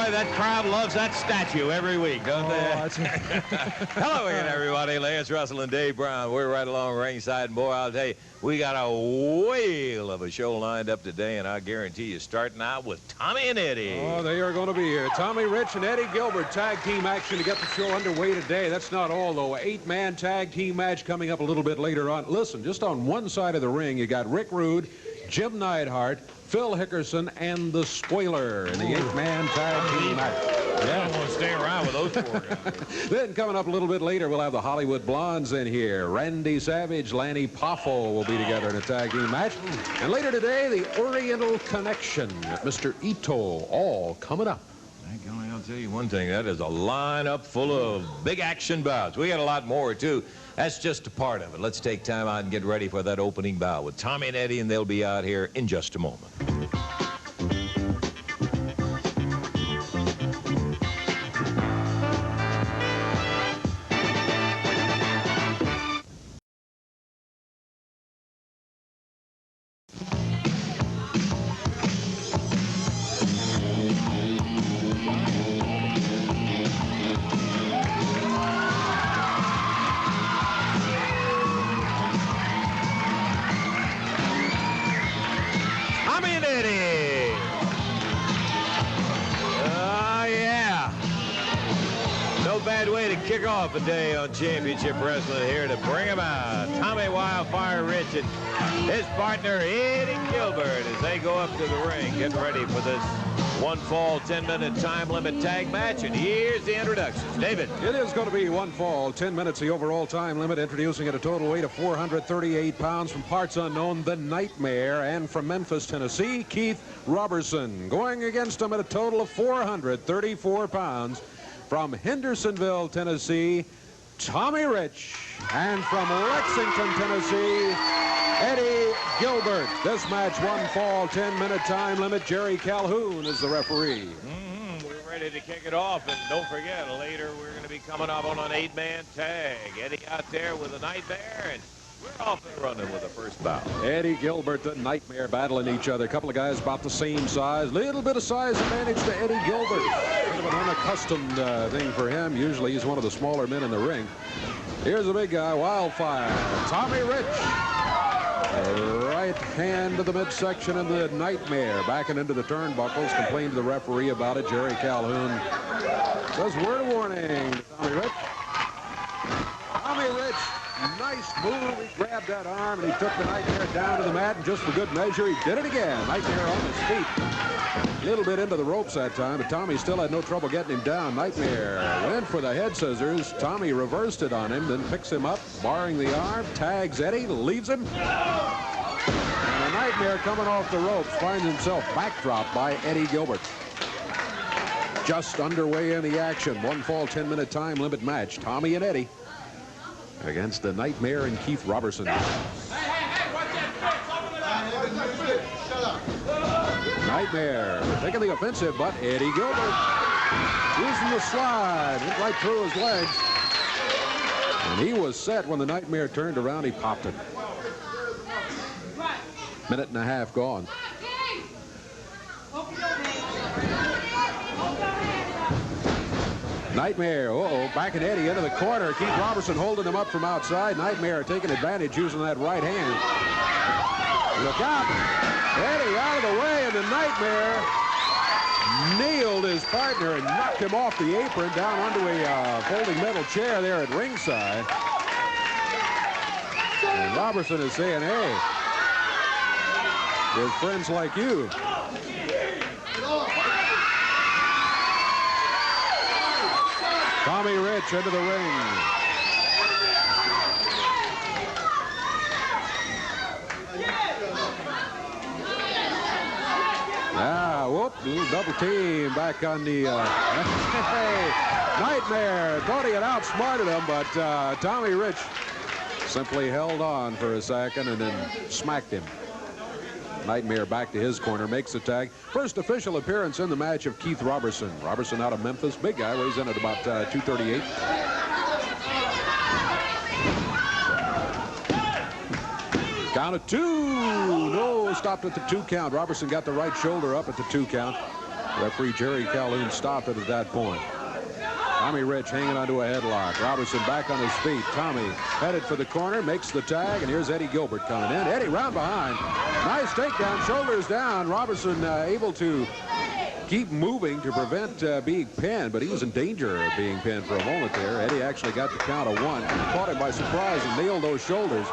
boy, that crowd loves that statue every week, don't they? Hello again, everybody. Lance Russell and Dave Brown. We're right along ringside, and boy, I'll tell you, we got a whale of a show lined up today, and I guarantee you, starting out with Tommy and Eddie. Oh, they are going to be here. Tommy Rich and Eddie Gilbert, tag team action to get the show underway today. That's not all, though. 8-man tag team match coming up a little bit later on. Listen, just on one side of the ring, you got Rick Rude, Jim Neidhart, Phil Hickerson, and the Spoiler in the 8-man tag team match. Yeah, I don't want to stay around with those four guys. Then coming up a little bit later, we'll have the Hollywood Blondes in here. Randy Savage, Lanny, Poffo will be together in a tag team match. And later today, the Oriental Connection with Mr. Ito, all coming up. I'll tell you one thing, that is a lineup full of big action bouts. We got a lot more, too. That's just a part of it. Let's take time out and get ready for that opening bout with Tommy and Eddie, and they'll be out here in just a moment. Kick off the day on Championship Wrestling here to bring him out. Tommy Wildfire Rich and his partner Eddie Gilbert as they go up to the ring getting ready for this one fall 10-minute time limit tag match. And here's the introductions. David. It is going to be one fall, 10 minutes the overall time limit, introducing at a total weight of 438 pounds from parts unknown, the Nightmare, and from Memphis, Tennessee, Keith Robertson. Going against him at a total of 434 pounds from Hendersonville, Tennessee, Tommy Rich, and from Lexington, Tennessee, Eddie Gilbert. This match, one fall, 10-minute time limit. Jerry Calhoun is the referee. We're ready to kick it off, and don't forget, later we're going to be coming up on an 8-man tag. Eddie out there with a Nightmare, and we're off and running with the first bout. Eddie Gilbert, the Nightmare, battling each other. A couple of guys about the same size. Little bit of size advantage to Eddie Gilbert. Kind of an unaccustomed thing for him. Usually he's one of the smaller men in the ring. Here's the big guy, Wildfire, Tommy Rich. Right hand to the midsection and the Nightmare backing into the turnbuckles. Complained to the referee about it. Jerry Calhoun says word of warning to Tommy Rich. Tommy Rich, nice move. He grabbed that arm and he took the Nightmare down to the mat, and just for good measure, he did it again. Nightmare on his feet. A little bit into the ropes that time, but Tommy still had no trouble getting him down. Nightmare went for the head scissors. Tommy reversed it on him, then picks him up, barring the arm, tags Eddie, leaves him. And the Nightmare coming off the ropes finds himself backdropped by Eddie Gilbert. Just underway in the action. One fall, 10-minute time limit match. Tommy and Eddie against the Nightmare and Keith Robertson. Nightmare taking the offensive, but Eddie Gilbert using the slide. Went right through his legs. And he was set when the Nightmare turned around. He popped it. Minute and a half gone. Nightmare, back at Eddie into the corner. Keith Robertson holding him up from outside. Nightmare taking advantage using that right hand. Look out. Eddie out of the way, and the Nightmare nailed his partner and knocked him off the apron down onto a folding metal chair there at ringside. And Robertson is saying, hey, there's friends like you. Tommy Rich into the ring. Little double team back on the Nightmare. Thought he had outsmarted him, but Tommy Rich simply held on for a second and then smacked him. Nightmare back to his corner, makes the tag. First official appearance in the match of Keith Robertson. Robertson out of Memphis, big guy, weighs in at about 238. Count of two. No, stopped at the 2 count. Robertson got the right shoulder up at the 2 count. Referee Jerry Calhoun stopped it at that point. Tommy Rich hanging onto a headlock. Robertson back on his feet. Tommy headed for the corner, makes the tag, and here's Eddie Gilbert coming in. Eddie round behind. Nice takedown, shoulders down. Robertson able to keep moving to prevent being pinned, but he was in danger of being pinned for a moment there. Eddie actually got the count of 1. Caught him by surprise and nailed those shoulders.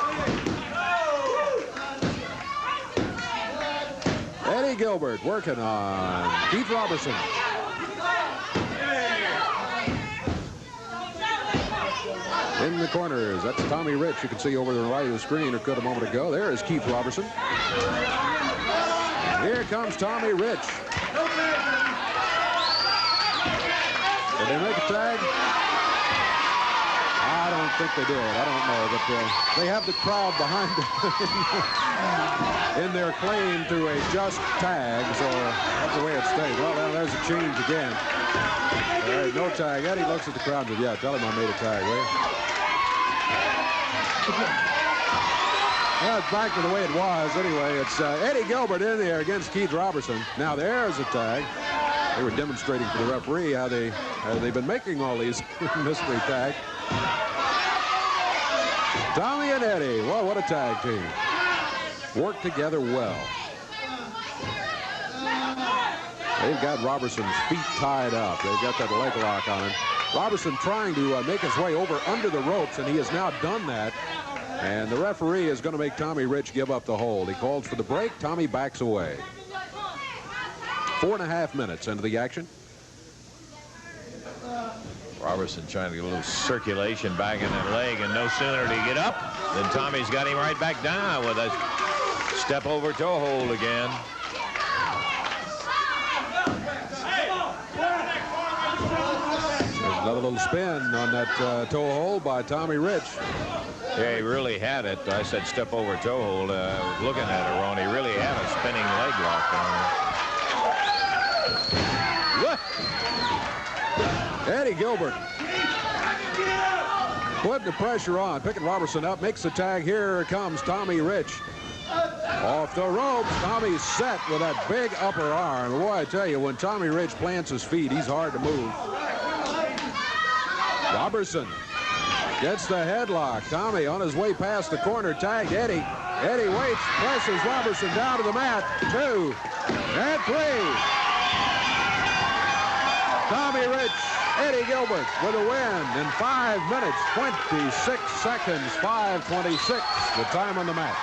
Eddie Gilbert working on Keith Robertson. In the corners, that's Tommy Rich. You can see over the right of the screen, or could a moment ago. There is Keith Robertson. Here comes Tommy Rich. Did they make a tag? I don't think they did. I don't know, but they have the crowd behind them in their claim to a just tag, so that's the way it stays. Well, now there's a change again. All right, no tag. Eddie looks at the crowd and says, yeah, tell him I made a tag, will you? Well, it's back to the way it was. Anyway, it's Eddie Gilbert in there against Keith Robertson. Now there's a tag. They were demonstrating for the referee how they've been making all these mystery tags. Tommy and Eddie, well, what a tag team. Work together well. They've got Robertson's feet tied up. They've got that leg lock on him. Robertson trying to make his way over under the ropes, and he has now done that. And the referee is going to make Tommy Rich give up the hold. He calls for the break. Tommy backs away. 4.5 minutes into the action. Robertson trying to get a little circulation back in that leg, and no sooner did he get up than Tommy's got him right back down with a step over toe hold again. There's another little spin on that toe hold by Tommy Rich. Yeah, he really had it. I said step over toe hold. Looking at it, Ron, he really had a spinning leg lock on him. What? Eddie Gilbert putting the pressure on, picking Robertson up, makes the tag. Here comes Tommy Rich. Off the ropes, Tommy's set with that big upper arm. Boy, I tell you, when Tommy Rich plants his feet, he's hard to move. Robertson gets the headlock. Tommy on his way past the corner, tagged Eddie. Eddie waits, presses Robertson down to the mat. 2 and 3. Tommy Rich, Eddie Gilbert with a win in 5 minutes, 26 seconds, 5:26, the time on the match.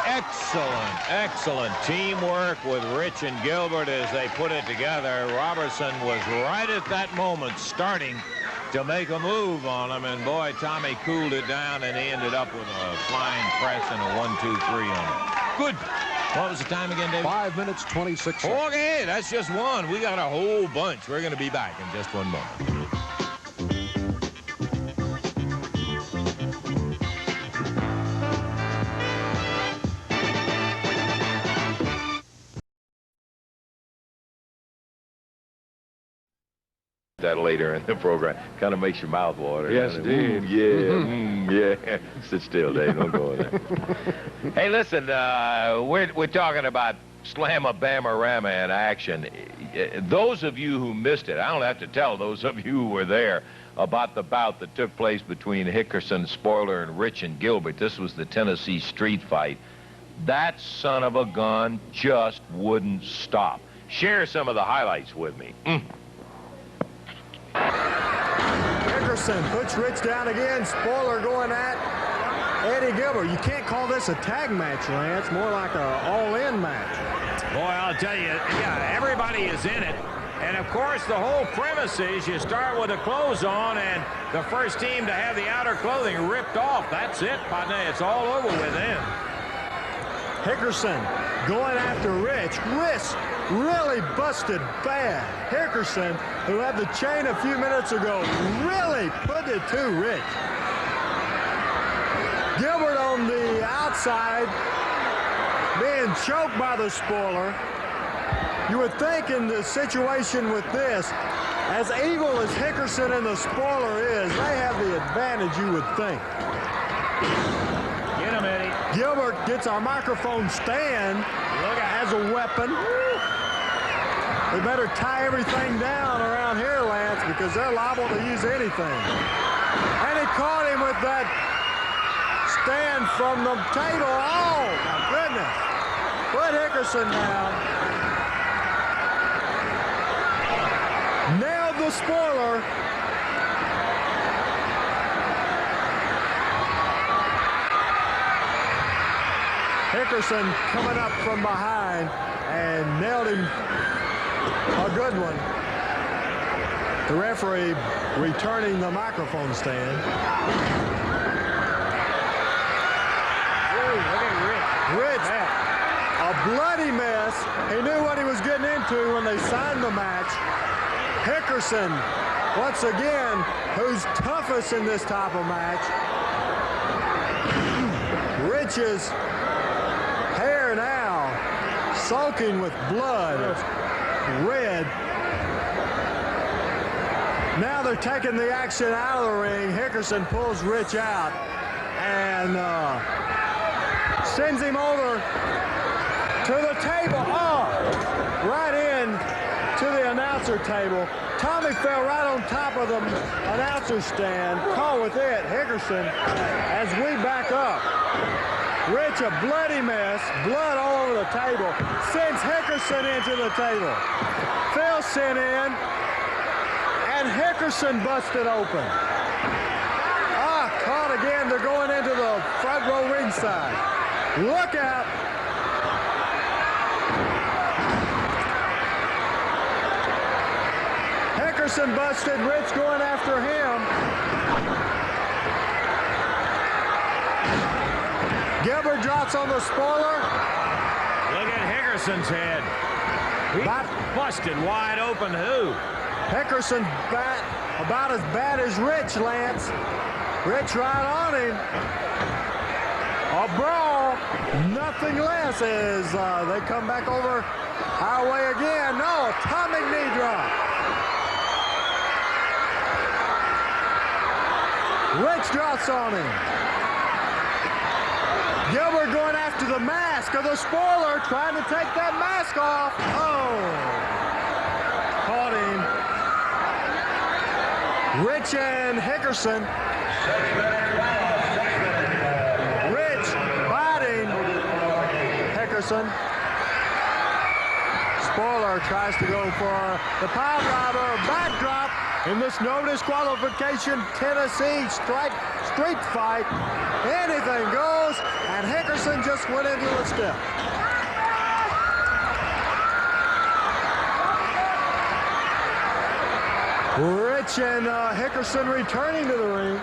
Excellent, excellent teamwork with Rich and Gilbert as they put it together. Robertson was right at that moment starting to make a move on him, and boy, Tommy cooled it down, and he ended up with a flying press and a 1-2-3 on it. Good. What was the time again, David? 5 minutes, 26 seconds. Okay, that's just one. We got a whole bunch. We're going to be back in just one moment. That later in the program kind of makes your mouth water. Yes, indeed. Yeah. Sit still, Dave. Don't go in there. Hey, listen, we're talking about Slamma-Bama-Rama in action. Those of you who missed it, I don't have to tell those of you who were there about the bout that took place between Hickerson, Spoiler, and Rich and Gilbert. This was the Tennessee street fight. That son of a gun just wouldn't stop. Share some of the highlights with me. Hickerson puts Rich down again. Spoiler going at Eddie Gilbert. You can't call this a tag match, Lance. More like an all-in match. Boy, I'll tell you, yeah, everybody is in it. And, of course, the whole premise is you start with the clothes on, and the first team to have the outer clothing ripped off. That's it, partner. It's all over with then. Hickerson going after Rich. Wrist really busted bad. Hickerson, who had the chain a few minutes ago, really put it to Rich. Gilbert on the outside, being choked by the Spoiler. You would think in the situation with this, as evil as Hickerson and the Spoiler is, they have the advantage, you would think. Get him, Eddie. Gilbert gets our microphone stand as a weapon. They better tie everything down around here, Lance, because they're liable to use anything. And he caught him with that stand from the table. Oh, my goodness. Put Hickerson down. Nailed the spoiler. Hickerson coming up from behind and nailed him. A good one. The referee returning the microphone stand. Ooh, look at Rich, a bloody mess. He knew what he was getting into when they signed the match. Hickerson, once again, who's toughest in this type of match. Rich's hair now soaking with blood. It's red. Now they're taking the action out of the ring. Hickerson pulls Rich out and sends him over to the table. Oh, right in to the announcer table. Tommy fell right on top of the announcer stand. Caught with it, Hickerson, as we back up. Rich, a bloody mess, blood all over the table, sends Hickerson into the table. Phil sent in, and Hickerson busted open. Caught again. They're going into the front row ringside. Look out. Hickerson busted. Rich going after him. Gilbert drops on the spoiler. Look at Hickerson's head. He busted wide open. Who? Hickerson about as bad as Rich, Lance. Rich right on him. A brawl, nothing less as they come back over our way again. No, atomic knee drop. Rich drops on him. Gilbert going after the mask of the spoiler, trying to take that mask off. Oh, caught him. Rich and Hickerson. Rich biting Hickerson. Spoiler tries to go for the pile driver, backdrop in this no disqualification Tennessee street fight. Anything goes, and Hickerson just went into a step. Rich and Hickerson returning to the ring.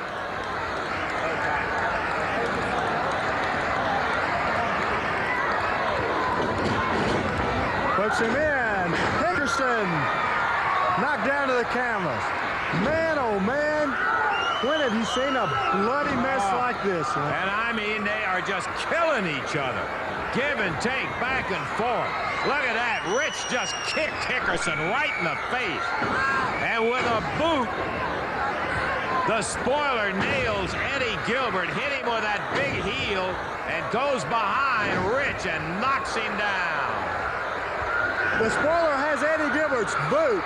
Puts him in. Hickerson knocked down to the canvas. Man, oh man, when have you seen a bloody mess like this? And I mean, they are just killing each other. Give and take, back and forth. Look at that. Rich just kicked Hickerson right in the face. And with a boot, the spoiler nails Eddie Gilbert, hit him with that big heel, and goes behind Rich and knocks him down. The spoiler has Eddie Gilbert's boot.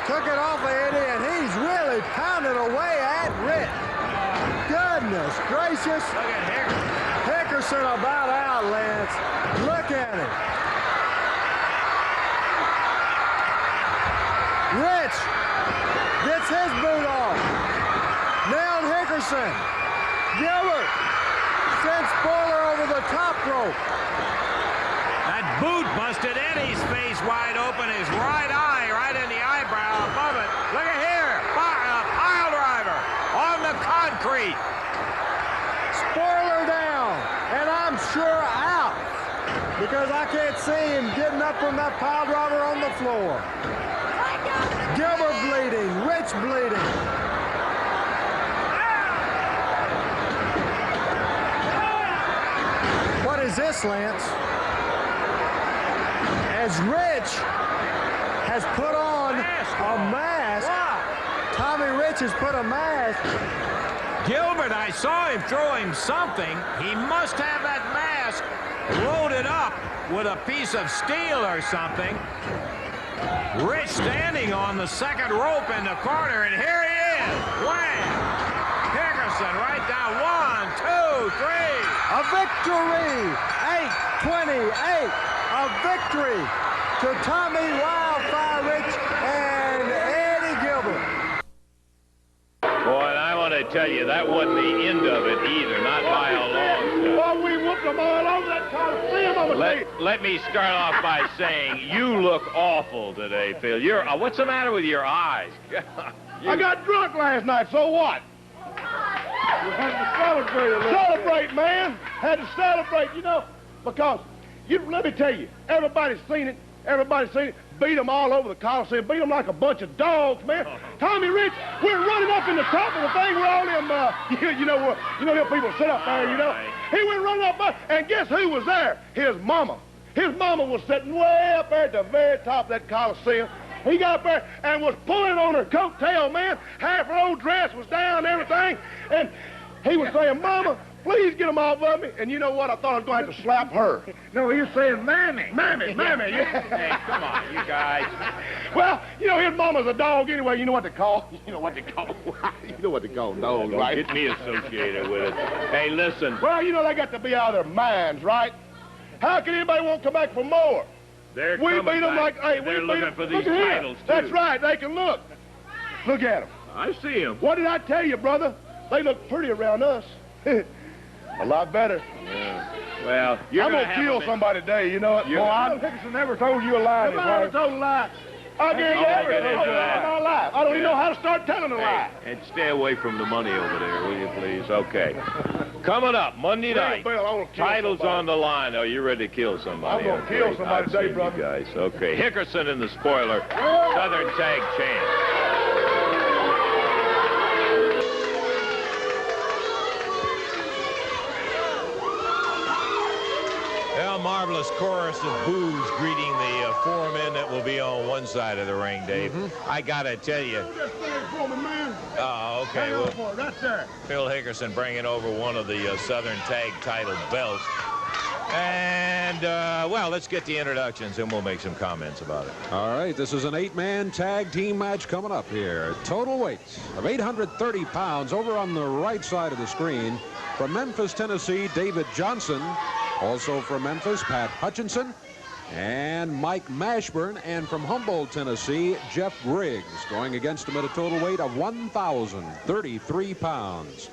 Took it off of Eddie, and he's really pounding away at Rich. Goodness gracious. Look at Hickerson. Hickerson about out, Lance. Look at it. Rich gets his boot off. Nailed Hickerson. Gilbert sends spoiler over the top rope. That boot busted Eddie's face wide open, his right eye right in the eyebrow above it. Look at here, pile driver on the concrete. Spoiler down, and I'm sure out because I can't see him getting up from that pile driver on the floor. Gilbert bleeding, Rich bleeding. What is this, Lance? As Rich has put on a mask, Tommy Rich has put a mask. Gilbert, I saw him throw him something. He must have that mask loaded up with a piece of steel or something. Rich standing on the second rope in the corner, and here he is. Wham! Hickerson right down. 1, 2, 3. A victory. 8-28. A victory to Tommy Wildfire Rich and Eddie Gilbert. Boy, and I want to tell you, that wasn't the end of it either, not by a long shot. Well, we whooped them all over that Coliseum. Let me start off by saying you look awful today, Phil. What's the matter with your eyes? I got drunk last night, so what? You had to celebrate a little. Celebrate, man. Had to celebrate, you know, because, let me tell you, everybody's seen it. Everybody's seen it. Beat them all over the Coliseum. Beat them like a bunch of dogs, man. Tommy Rich, we're running up in the top of the thing where all them, you know them people sit up there, you know. He went running up there, and guess who was there? His mama. His mama was sitting way up there at the very top of that Coliseum. He got up there and was pulling on her coattail, man. Half her old dress was down and everything. And he was saying, Mama, please get them off of me. And you know what? I thought I was going to have to slap her. No, he was saying Mammy. Mammy, Mammy. Yeah. Hey, come on, you guys. Well, you know, his mama's a dog anyway. You know what they call? You know what they call? You know what they call dogs, Don't right? get me associated with it. Hey, listen. Well, you know, they got to be out of their minds, right? How can anybody want to come back for more? They're We coming beat them back. like, hey, They're we beat looking them. for Look these at here. titles, too. That's right. They can look. Look at them. I see them. What did I tell you, brother? They look pretty around us. A lot better. Yeah. Well, you're I'm gonna kill somebody today, you know it. Boy, Hickerson never told you a lie. If I ever told a lie, I guarantee you told a lie in my life. I don't even know how to start telling a lie. And stay away from the money over there, will you please? Okay. Coming up Monday night. Bill, I wanna kill Titles somebody. on the line. Oh, you're ready to kill somebody. I'm gonna kill somebody I've today, seen brother. You guys. Okay. Hickerson in the spoiler. Southern Tag Champ. Well, marvelous chorus of boos greeting the four men that will be on one side of the ring, Dave. I gotta tell you. Oh, okay. Well, Right there. Phil Hickerson bringing over one of the Southern Tag title belts. And, well, let's get the introductions and we'll make some comments about it. All right, this is an 8-man tag team match coming up here. Total weight of 830 pounds over on the right side of the screen. From Memphis, Tennessee, David Johnson. Also from Memphis, Pat Hutchinson and Mike Mashburn. And from Humboldt, Tennessee, Jeff Griggs, going against him at a total weight of 1,033 pounds.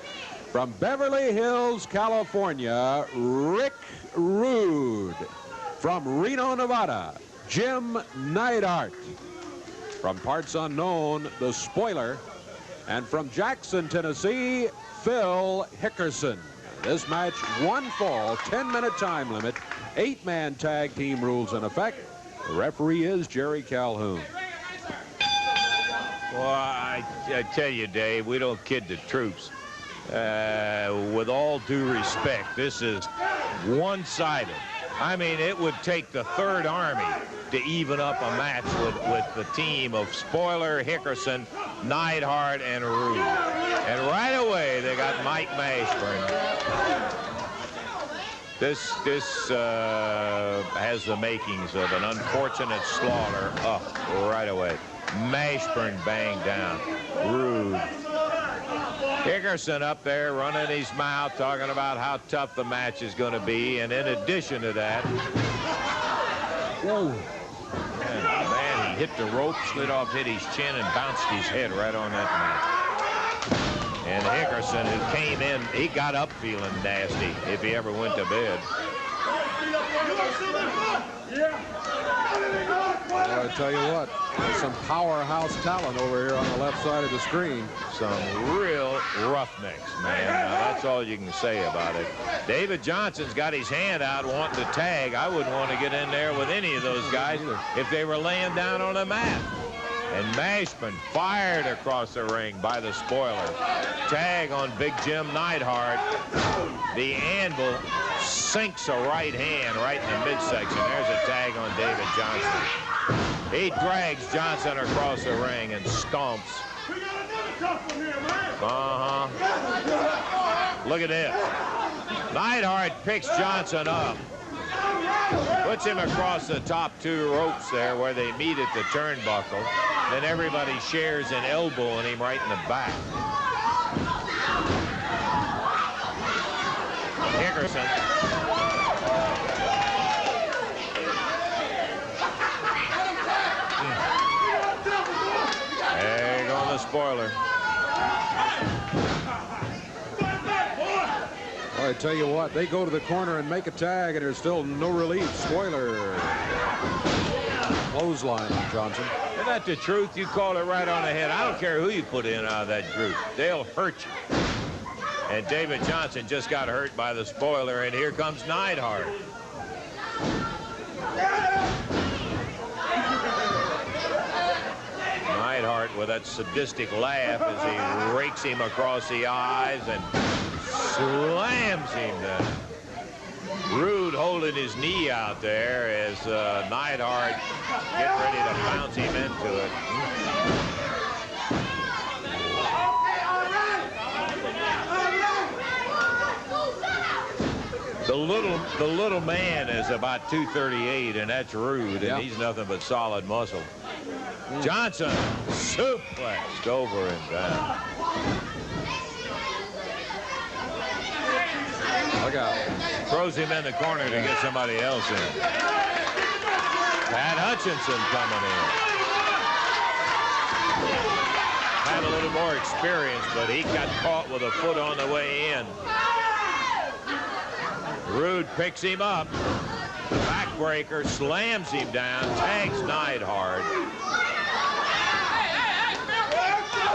From Beverly Hills, California, Rick Rude. From Reno, Nevada, Jim Neidhart. From parts unknown, the Spoiler. And from Jackson, Tennessee, Phil Hickerson. This match, one fall, 10-minute time limit, 8-man tag team rules in effect. The referee is Jerry Calhoun. Well, I tell you, Dave, we don't kid the troops. With all due respect, this is one-sided. I mean, it would take the Third Army to even up a match with the team of Spoiler, Hickerson, Neidhart, and Rude. And right away, they got Mike Mashburn. This has the makings of an unfortunate slaughter. Oh, right away. Mashburn banged down. Rude. Hickerson up there running his mouth, talking about how tough the match is going to be. And in addition to that, whoa, man, he hit the rope, slid off, hit his chin, and bounced his head right on that mat. And Hickerson, who came in, he got up feeling nasty if he ever went to bed. Well, I tell you what, there's some powerhouse talent over here on the left side of the screen. Some real roughnecks, man. Now, that's all you can say about it. David Johnson's got his hand out wanting to tag. I wouldn't want to get in there with any of those guys if they were laying down on a mat. And Mashburn fired across the ring by the Spoiler. Tag on Big Jim Neidhart. The anvil sinks a right hand right in the midsection. There's a tag on David Johnson. He drags Johnson across the ring and stomps. Look at this. Neidhart picks Johnson up, Puts him across the top 2 ropes there where they meet at the turnbuckle. Then everybody shares an elbow on him right in the back. Hickerson. There goes the spoiler. I tell you what, they go to the corner and make a tag, and there's still no relief. Spoiler. Clothesline on Johnson. Isn't that the truth? You call it right on the head. I don't care who you put in out of that group. They'll hurt you. And David Johnson just got hurt by the spoiler, and here comes Neidhart. Neidhart with that sadistic laugh as he rakes him across the eyes and slams him down. Rude holding his knee out there as Neidhart getting ready to bounce him into it. The little man is about 238, and that's Rude, and he's nothing but solid muscle. Johnson suplexed over and down. Look out. Throws him in the corner to get somebody else in. Pat Hutchinson coming in. Had a little more experience, but he got caught with a foot on the way in. Rude picks him up. The backbreaker slams him down, tags Neidhart.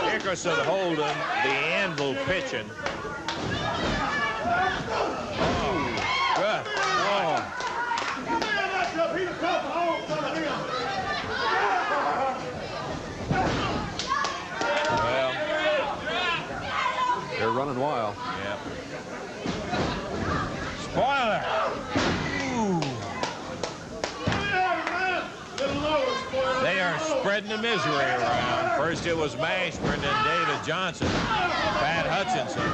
Hickerson holding, the anvil pitching. Well, they're running wild. Yeah. Spoiler. Ooh. They are spreading the misery around. First it was Mashburn, then David Johnson, Pat Hutchinson.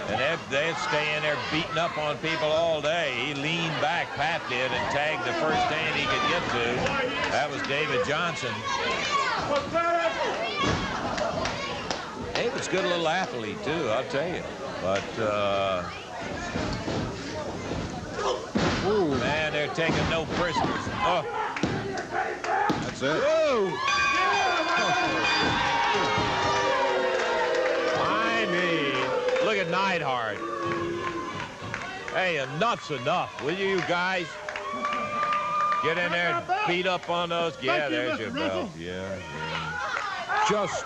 And they'd stay in there beating up on people all day. He leaned back, Pat did, and tagged the first hand he could get to. That was David Johnson. David's a good little athlete, too, I'll tell you. But, ooh, man, they're taking no prisoners. Oh. That's it. Whoa. I mean, look at Neidhart. Hey, enough's enough, will you guys? Get in there and beat up on those. Yeah, there's your belt. Yeah. Just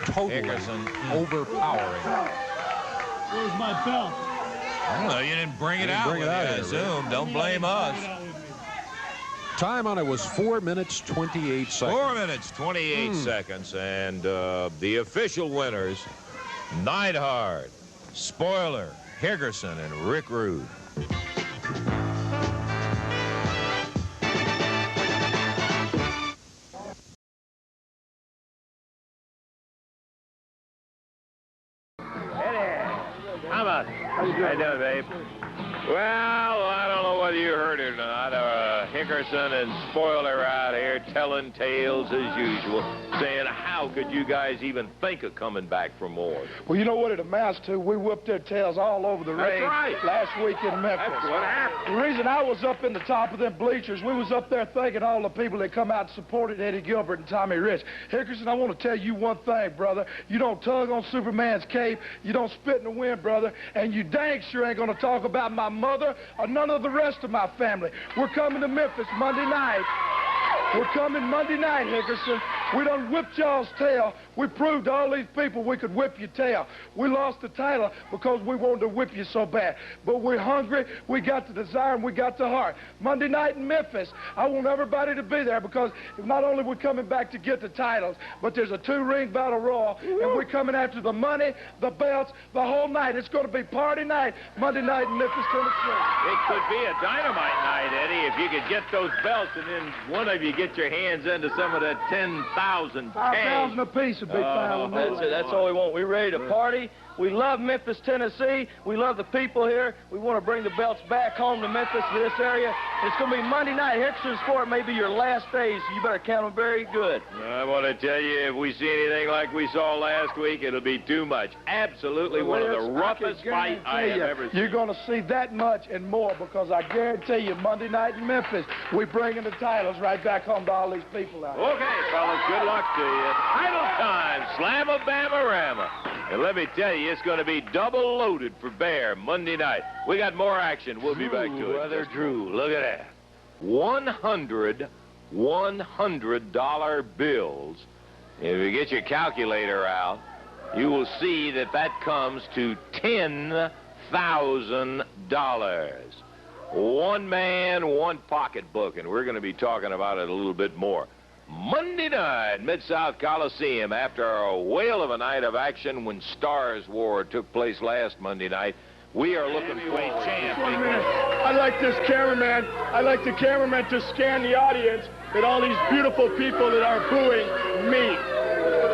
totally Hickerson overpowering. Where's my belt? I don't know, you didn't bring it out. I assume. Don't blame us. Time on it was 4 minutes, 28 seconds. 4 minutes, 28 seconds. And the official winners, Neidhart, Spoiler, Hickerson, and Rick Rude. How about it? How you doing, babe? Well, I don't know whether you heard it or not. Hickerson and Spoiler out here telling tales as usual, saying, how could you guys even think of coming back for more? Well, you know what it amounts to? We whooped their tails all over the ring last week in Memphis. That's what happened. The reason I was up in the top of them bleachers, we was up there thanking all the people that come out and supported Eddie Gilbert and Tommy Rich. Hickerson, I want to tell you one thing, brother. You don't tug on Superman's cape, you don't spit in the wind, brother, and you dang sure ain't going to talk about my mother or none of the rest of my family. We're coming to Memphis Monday night. We're coming Monday night, Hickerson. We done whipped y'all's tail. We proved to all these people we could whip your tail. We lost the title because we wanted to whip you so bad. But we're hungry, we got the desire, and we got the heart. Monday night in Memphis, I want everybody to be there because not only we're coming back to get the titles, but there's a 2-ring battle royal, and we're coming after the money, the belts, the whole night. It's going to be party night, Monday night in Memphis, Tennessee. It could be a dynamite night, Eddie, if you could get those belts and then one of you get get your hands into some of that 10,000 5,000 apiece, a big pile of money. That's all we want. We're ready to party. We love Memphis, Tennessee. We love the people here. We want to bring the belts back home to Memphis, to this area. It's going to be Monday night. Hickerson Sport may be your last day, so you better count them very good. I want to tell you, if we see anything like we saw last week, it'll be too much. Absolutely one of the roughest fights I have ever seen. You're going to see that much and more, because I guarantee you, Monday night in Memphis, we're bringing the titles right back home to all these people out here. Okay, fellas, good luck to you. Title time, Slam-a-Bama-Rama. And let me tell you, it's going to be double loaded for Bear Monday night. We got more action. We'll be back to it. Brother Drew, look at that. 100 $100 bills. If you get your calculator out, you will see that that comes to $10,000. One man, one pocketbook, and we're going to be talking about it a little bit more. Monday night, Mid-South Coliseum, after a whale of a night of action when Stars War took place last Monday night, we are looking for a champ. I like this cameraman. I like the cameraman to scan the audience with all these beautiful people that are booing me.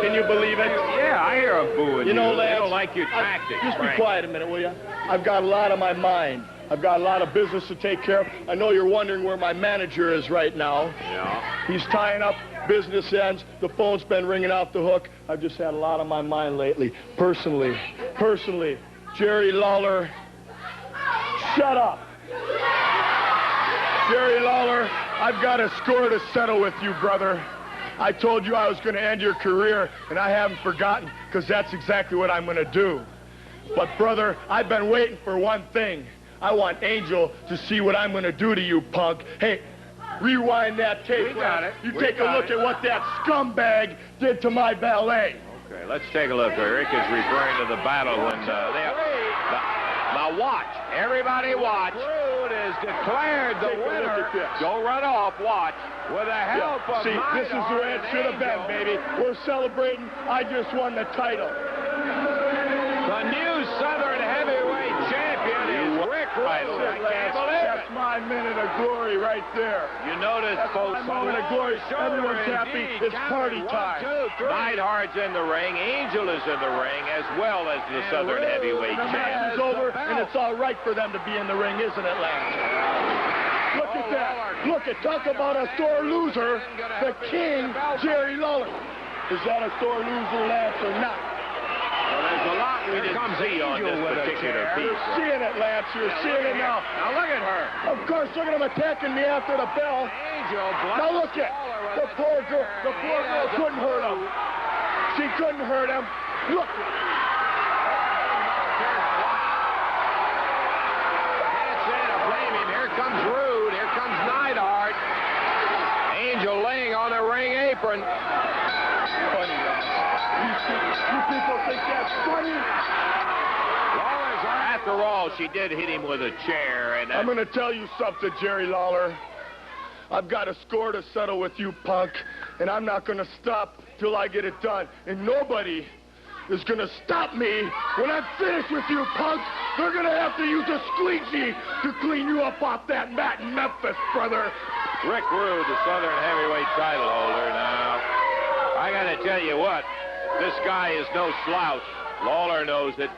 Can you believe it? Yeah, I hear them booing you. Know, Lance, they don't like your tactics. Just be quiet a minute, will you? I've got a lot on my mind. I've got a lot of business to take care of. I know you're wondering where my manager is right now. Yeah. He's tying up business ends. The phone's been ringing off the hook. I've just had a lot on my mind lately. Personally, Jerry Lawler, shut up. Jerry Lawler, I've got a score to settle with you, brother. I told you I was going to end your career, and I haven't forgotten, because that's exactly what I'm going to do. But, brother, I've been waiting for one thing. I want Angel to see what I'm going to do to you, punk. Hey, rewind that tape. We got it. You take a look at what that scumbag did to my valet. Okay, let's take a look. Rick is referring to the battle when now watch. Everybody watch. Rude is declared the winner. Don't run off. Watch. With the help of See, this is the way it should have been, baby. We're celebrating. I just won the title. The new Southern heavyweight champion is Rick Rude. I can't believe it. That's my minute of glory right there. You notice, folks, my moment of glory. Everyone's happy. It's party time. Neidhart's in the ring. Angel is in the ring, as well as the Southern heavyweight The match champion. is over, and it's all right for them to be in the ring, isn't it, Lance? Look at that. Look at, talk about a sore loser, the king, Jerry Lawler. Is that a sore loser, Lance, or not? Well, there's a lot we didn't see on this particular piece. You're seeing it, Lance. You're seeing it now. Now look at her. Of course, look at him attacking me after the bell. Angel Now look at the poor girl. The poor girl couldn't hurt him. She couldn't hurt him. Look. Can't say to blame him. Here comes Rude. Here comes Neidhart. Angel laying on the ring apron. Funny, you people think that's funny? After all, she did hit him with a chair. And I'm going to tell you something, Jerry Lawler. I've got a score to settle with you, punk, and I'm not going to stop till I get it done. And nobody is going to stop me when I'm finished with you, punk. They're going to have to use a squeegee to clean you up off that mat in Memphis, brother. Rick Rude, the Southern heavyweight title holder. Now, I got to tell you what, this guy is no slouch. Lawler knows it.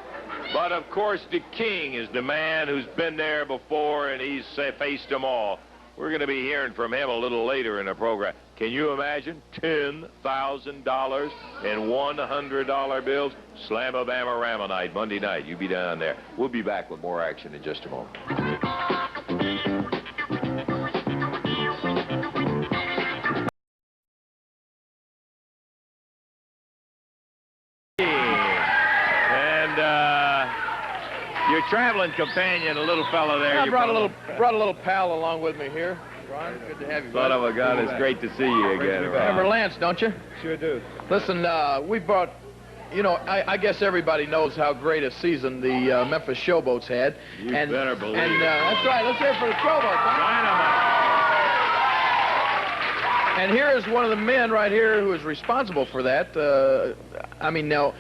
But, of course, the king is the man who's been there before, and he's faced them all. We're going to be hearing from him a little later in the program. Can you imagine? $10,000 in $100 bills. Slam-a-bama-rama night, Monday night. You be down there. We'll be back with more action in just a moment. Your traveling companion, a little fellow there. I brought a little pal along with me here. Ron, good to have you. Son of a gun, it's great to see you again. Remember Lance, don't you? Sure do. Listen, we brought, you know, I guess everybody knows how great a season the Memphis Showboats had. You better believe it. That's right. Let's hear it for the Showboats. Dynamite. And here is one of the men right here who is responsible for that. I mean, now,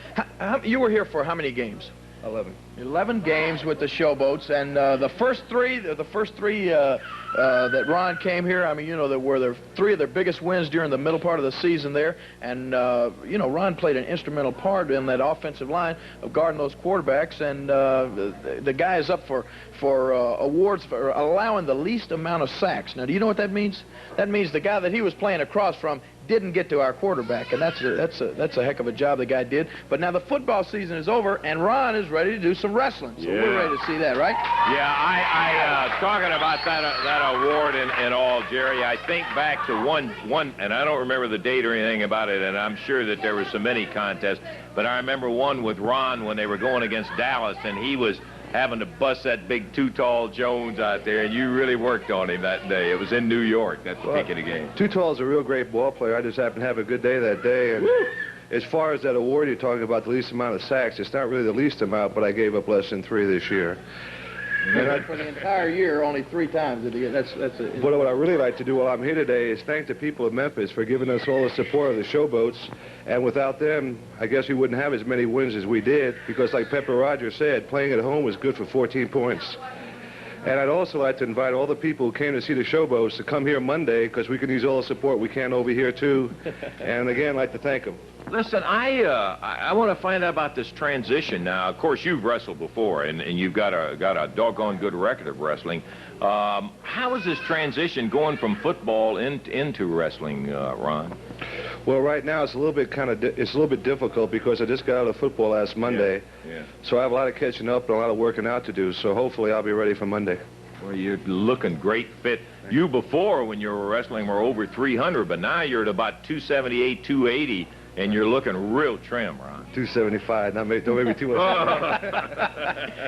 you were here for how many games? 11 games with the Showboats, and the first three that Ron came here, I mean, you know, there were their 3 of their biggest wins during the middle part of the season there, and you know, Ron played an instrumental part in that offensive line of guarding those quarterbacks, and the guy is up for awards for allowing the least amount of sacks. Now, do you know what that means? That means the guy that he was playing across from didn't get to our quarterback, and that's a heck of a job the guy did. But now the football season is over, and Ron is ready to do some wrestling, so we're ready to see that, right? Yeah, I talking about that award and all, Jerry, I think back to one, and I don't remember the date or anything about it, and I'm sure that there were so many contests, but I remember one with Ron when they were going against Dallas, and he was having to bust that big Too Tall Jones out there, and you really worked on him that day. It was in New York. That's the pick of the game. Too Tall's a real great ball player. I just happened to have a good day that day. And as far as that award you're talking about, the least amount of sacks, it's not really the least amount, but I gave up less than 3 this year. And for the entire year, only 3 times did he get. What I really like to do while I'm here today is thank the people of Memphis for giving us all the support of the Showboats. And without them, I guess we wouldn't have as many wins as we did, because like Pepper Rogers said, playing at home was good for 14 points. And I'd also like to invite all the people who came to see the Showboats to come here Monday, because we can use all the support we can over here, too. And again, I'd like to thank them. Listen, I want to find out about this transition now. Of course, you've wrestled before, and you've got a doggone good record of wrestling. How is this transition going from football into wrestling, Ron? Well, right now it's a little bit difficult because I just got out of football last Monday. Yeah. So I have a lot of catching up and a lot of working out to do. So hopefully I'll be ready for Monday. Well, you're looking great fit. You before, when you were wrestling, were over 300, but now you're at about 278, 280, and you're looking real trim, Ron. 275. Don't make me too much.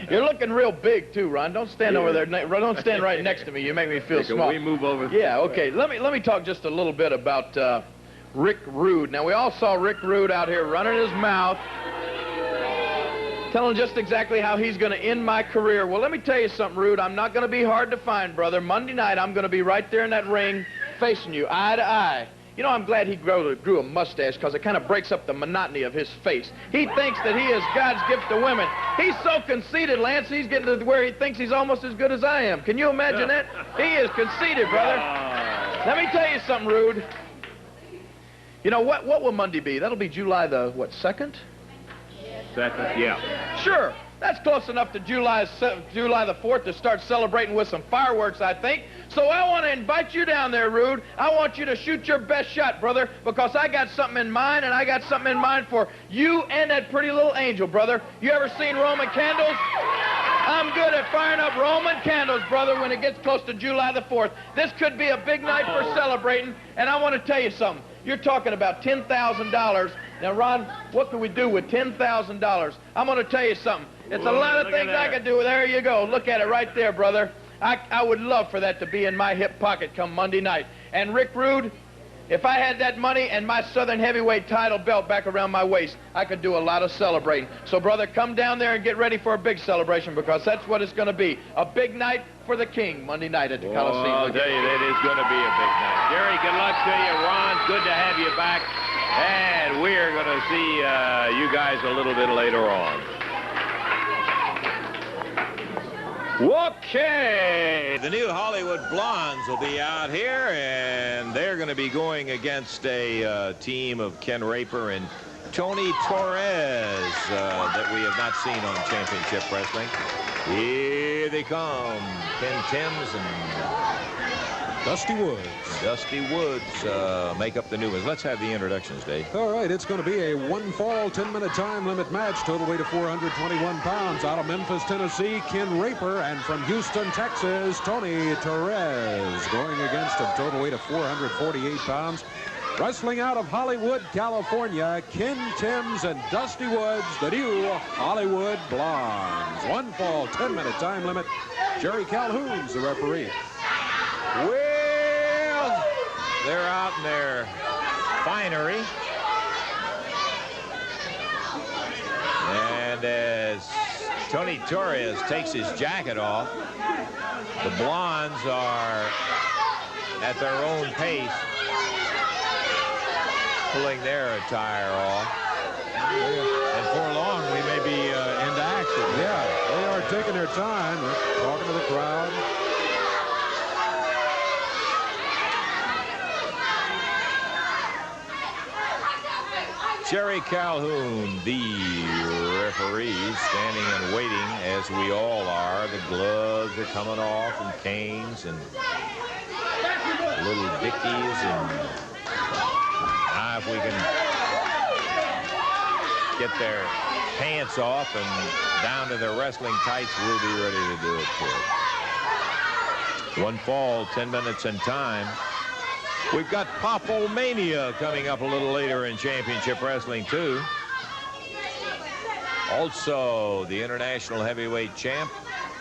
You're looking real big too, Ron. Don't stand over there. Don't stand right next to me. You make me feel small. Can we move over? Yeah. Okay. Let me talk just a little bit about Rick Rude. Now, we all saw Rick Rude out here running his mouth, telling just exactly how he's going to end my career. Well, let me tell you something, Rude. I'm not going to be hard to find, brother. Monday night, I'm going to be right there in that ring facing you, eye to eye. You know, I'm glad he grew a mustache, because it kind of breaks up the monotony of his face. He thinks that he is God's gift to women. He's so conceited, Lance, he's getting to where he thinks he's almost as good as I am. Can you imagine that? He is conceited, brother. Let me tell you something, Rude. You know, what will Monday be? That'll be July the, what, 2nd? 2nd, yeah. Sure. That's close enough to July the 4th to start celebrating with some fireworks, I think. So I want to invite you down there, Rude. I want you to shoot your best shot, brother, because I got something in mind, and I got something in mind for you and that pretty little angel, brother. You ever seen Roman candles? I'm good at firing up Roman candles, brother, when it gets close to July the 4th. This could be a big night for celebrating, and I want to tell you something. You're talking about $10,000. Now, Ron, what can we do with $10,000? I'm going to tell you something. It's a lot of things I can do. There you go. Look at it right there, brother. I would love for that to be in my hip pocket come Monday night. And Rick Rude, if I had that money and my Southern Heavyweight title belt back around my waist, I could do a lot of celebrating. So, brother, come down there and get ready for a big celebration, because that's what it's going to be. A big night for the King Monday night at the Coliseum. I'll tell you, that is going to be a big night. Jerry, good luck to you. Ron, good to have you back. And we're going to see you guys a little bit later on. Okay. The new Hollywood Blondes will be out here, and they're going to be going against a team of Ken Raper and Tony Torres that we have not seen on Championship Wrestling. Here they come. Ken Timms and Dusty Woods. Dusty Woods make up the new ones. Let's have the introductions, Dave. All right, it's going to be a one-fall, 10-minute time limit match. Total weight of 421 pounds. Out of Memphis, Tennessee, Ken Raper. And from Houston, Texas, Tony Torres. Going against a total weight of 448 pounds. Wrestling out of Hollywood, California, Ken Timms and Dusty Woods, the new Hollywood Blondes. One fall, 10-minute time limit. Jerry Calhoun's the referee. Well, they're out in their finery. And as Tony Torres takes his jacket off, the Blondes are at their own pace, pulling their attire off. And for long, we may be into action. Jerry Calhoun, the referee, standing and waiting, as we all are. The gloves are coming off, and canes, and little dickies, and now if we can get their pants off and down to their wrestling tights, we'll be ready to do it for it. One fall, 10 minutes in time. We've got Poffo Mania coming up a little later in Championship Wrestling, too. Also, the international heavyweight champ,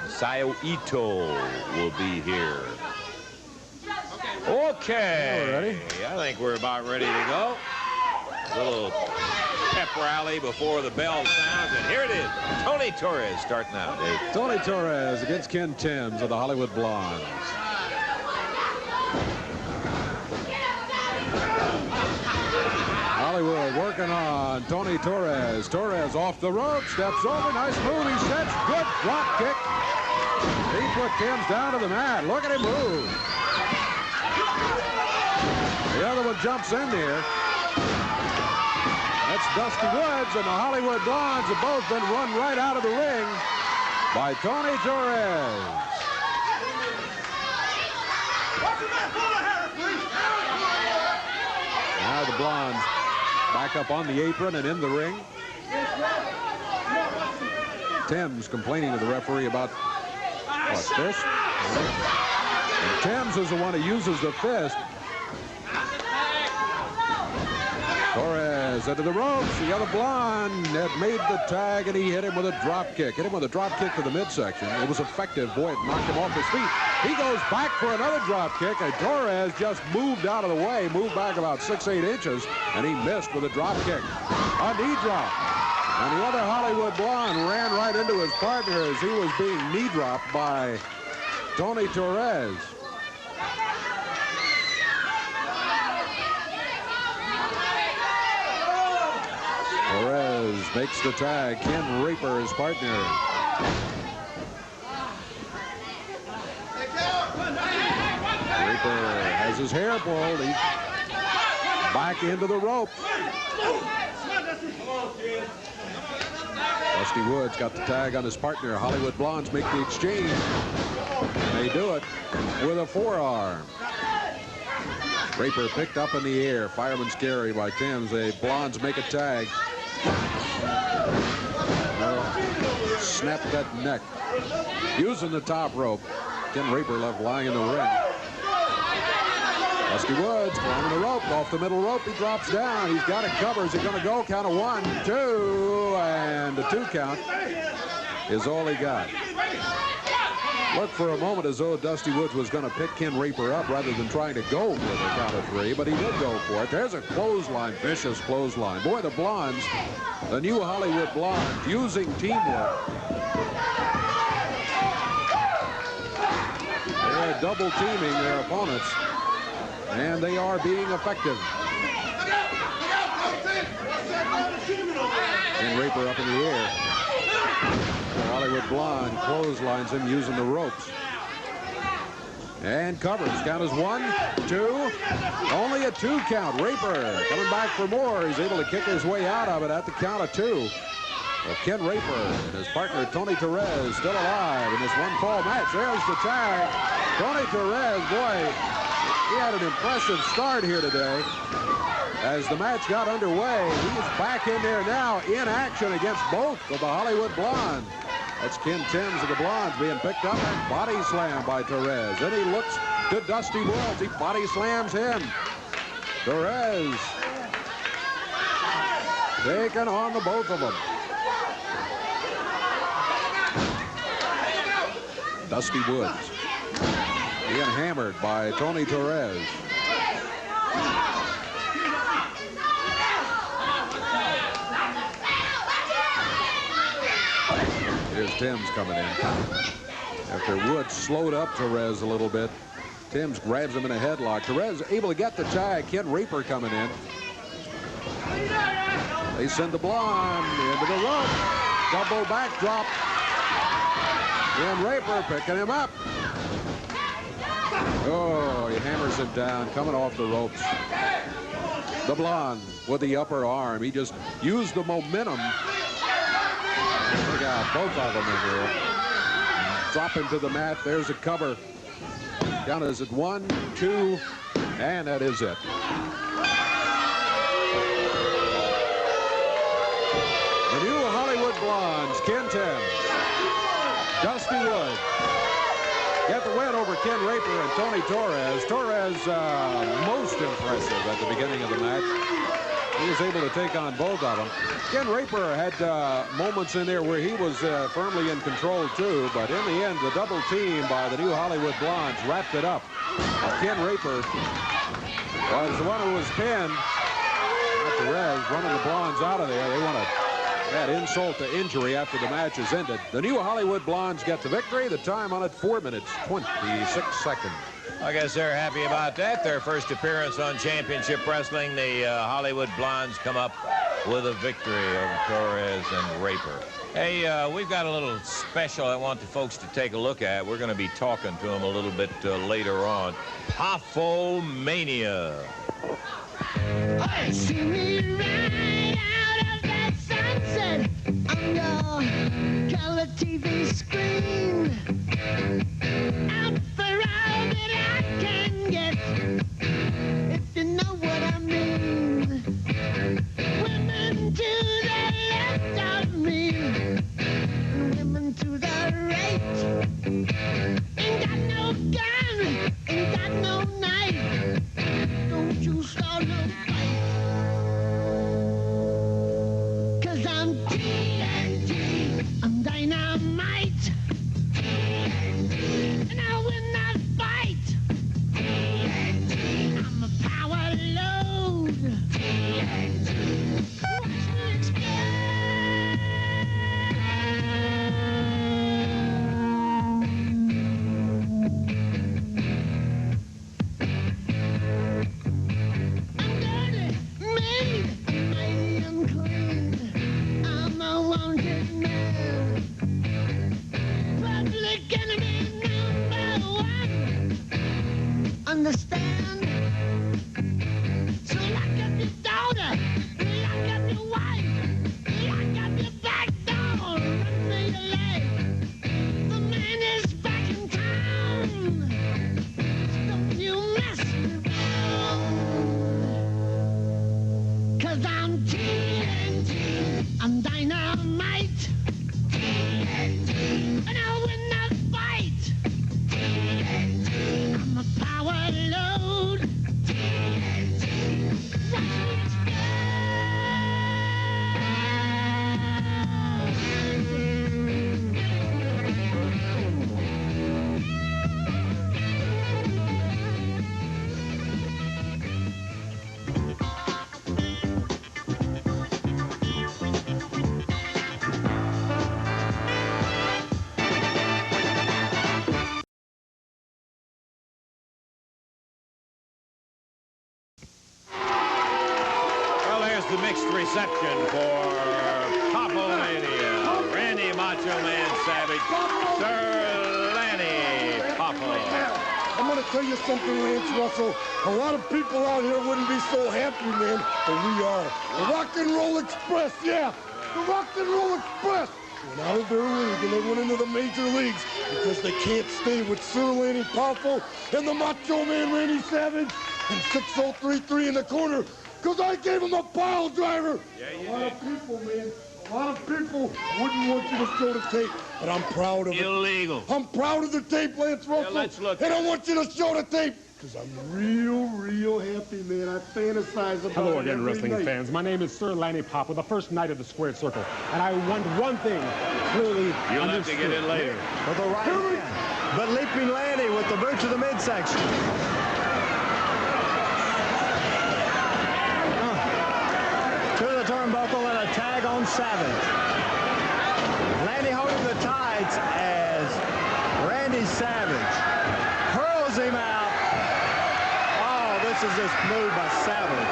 Masao Ito, will be here. Okay. Ready? I think we're about ready to go. A little pep rally before the bell sounds, and here it is. Tony Torres starting out, Dave. Tony Torres against Ken Timms of the Hollywood Blondes. Hollywood working on Tony Torres. Torres off the rope, steps over, nice move, he sets, good drop kick. He put Timms down to the mat. Look at him move. The other one jumps in there. That's Dusty Woods, and the Hollywood Blondes have both been run right out of the ring by Tony Torres. Now the Blondes back up on the apron and in the ring. Timms complaining to the referee about what, fist? And Timms is the one who uses the fist. Torres into the ropes. The other Blonde had made the tag, and he hit him with a drop kick. Hit him with a drop kick to the midsection. It was effective. Boy, it knocked him off his feet. He goes back for another drop kick, and Torres just moved out of the way, moved back about 6-8 inches, and he missed with a drop kick. A knee drop. And the other Hollywood Blonde ran right into his partner as he was being knee dropped by Tony Torres. Torres makes the tag. Ken Raper, his partner. Raper has his hair pulled. He's back into the rope. Dusty Woods got the tag on his partner. Hollywood Blondes make the exchange. They do it with a forearm. Raper picked up in the air. Fireman's carry by Timms. The Blondes make a tag. Snap that neck. Using the top rope. Ken Raper left lying in the ring. Dusty Woods climbing the rope. Off the middle rope, he drops down. He's got it covered. Is he going to go? Count of 1, 2, and the 2 count is all he got. Looked for a moment as though Dusty Woods was going to pick Ken Raper up rather than trying to go for the count of 3, but he did go for it. There's a clothesline, vicious clothesline. Boy, the Blondes, the new Hollywood Blondes, using teamwork. They're double teaming their opponents, and they are being effective. Ken Raper up in the air. The Hollywood Blonde clotheslines him using the ropes. And covers. Count is 1, 2. Only a 2 count. Raper coming back for more. He's able to kick his way out of it at the count of 2. Well, Ken Raper and his partner Tony Torres still alive in this one-fall match. There's the tag. Tony Torres, boy, he had an impressive start here today. As the match got underway, he's back in there now in action against both of the Hollywood Blondes. That's Ken Timms of the Blondes being picked up and body slammed by Torres. Then he looks to Dusty Woods. He body slams him. Torres taking on the both of them. Dusty Woods being hammered by Tony Torres. Here's Timms coming in. After Woods slowed up Torres a little bit, Timms grabs him in a headlock. Torres able to get the tag. Ken Raper coming in. They send the Blonde into the rope. Double backdrop. Ken Raper picking him up. Oh, he hammers him down, coming off the ropes. The blonde with the upper arm. He just used the momentum. Look out, both of them in there. Dropping to the mat. There's a cover. Down is it 1, 2, and that is it. The new Hollywood Blondes, Ken 10. Dusty Wood get the win over Ken Raper and Tony Torres. Torres most impressive at the beginning of the match. He was able to take on both of them. Ken Raper had moments in there where he was firmly in control too, but in the end, the double team by the new Hollywood Blondes wrapped it up. Ken Raper was the one who was pinned. Torres running the Blondes out of there. They want to add insult to injury after the match is ended. The new Hollywood Blondes get the victory. The time on it, 4 minutes, 26 seconds. I guess they're happy about that. Their first appearance on Championship Wrestling. The Hollywood Blondes come up with a victory over Torres and Raper. Hey, we've got a little special I want the folks to take a look at. We're going to be talking to them a little bit later on. Poffo Mania. Hey, see me right out of that sunset on your color TV screen. Out for all that I can get, if you know what I mean. Women to the left of me, women to the right. Ain't got no gun, ain't got no knife. Don't you start no fight. 'Cause I'm TNT, I'm dynamite. TNT, and I win that fight. TNT, I'm a power load. TNT, watch me understand? So lock up your daughter, lock up your wife, lock up your back door, run for your life. The man is back in town. Don't you mess around. 'Cause I'm TNT, I'm dynamite. TNT, and I'll win that fight. TNT, I'm a power load. TNT, watch me The mixed reception for Poffo Mania. Randy Macho Man Savage, Sir Lanny Poffo. I'm going to tell you something, Lance Russell. A lot of people out here wouldn't be so happy, man, but we are. The Rock and Roll Express, yeah. The Rock and Roll Express went out of their league and they went into the major leagues because they can't stay with Sir Lanny Poffo and the Macho Man Randy Savage and 6033 in the corner. Because I gave him a pile driver. Yeah, you a lot did. of people, man. A lot of people wouldn't want you to show the tape, but I'm proud of it. Illegal. I'm proud of the tape, Lance Russell. let's look and at I want you to show the tape. Because I'm real happy, man. I fantasize about Hello it again, every wrestling night. fans. My name is Sir Lanny Poffo, the first knight of the squared circle. And I want one thing clearly You'll have to get it later. With the right hand. But Leaping Lanny with the boot to the midsection. To the turnbuckle and a tag on Savage. Lanny holding the tights as Randy Savage hurls him out. Oh, this is this move by Savage.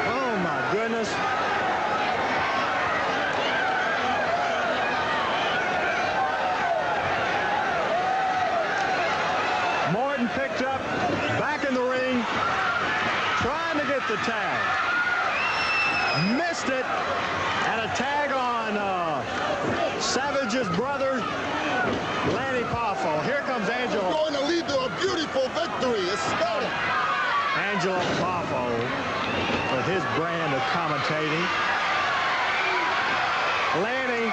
Oh, my goodness. Morton picked up, back in the ring, trying to get the tag. missed it. And a tag on Savage's brother, Lanny Poffo. Here comes Angelo. Going to lead to a beautiful victory. It's started. Angelo Poffo with his brand of commentating. Lanny,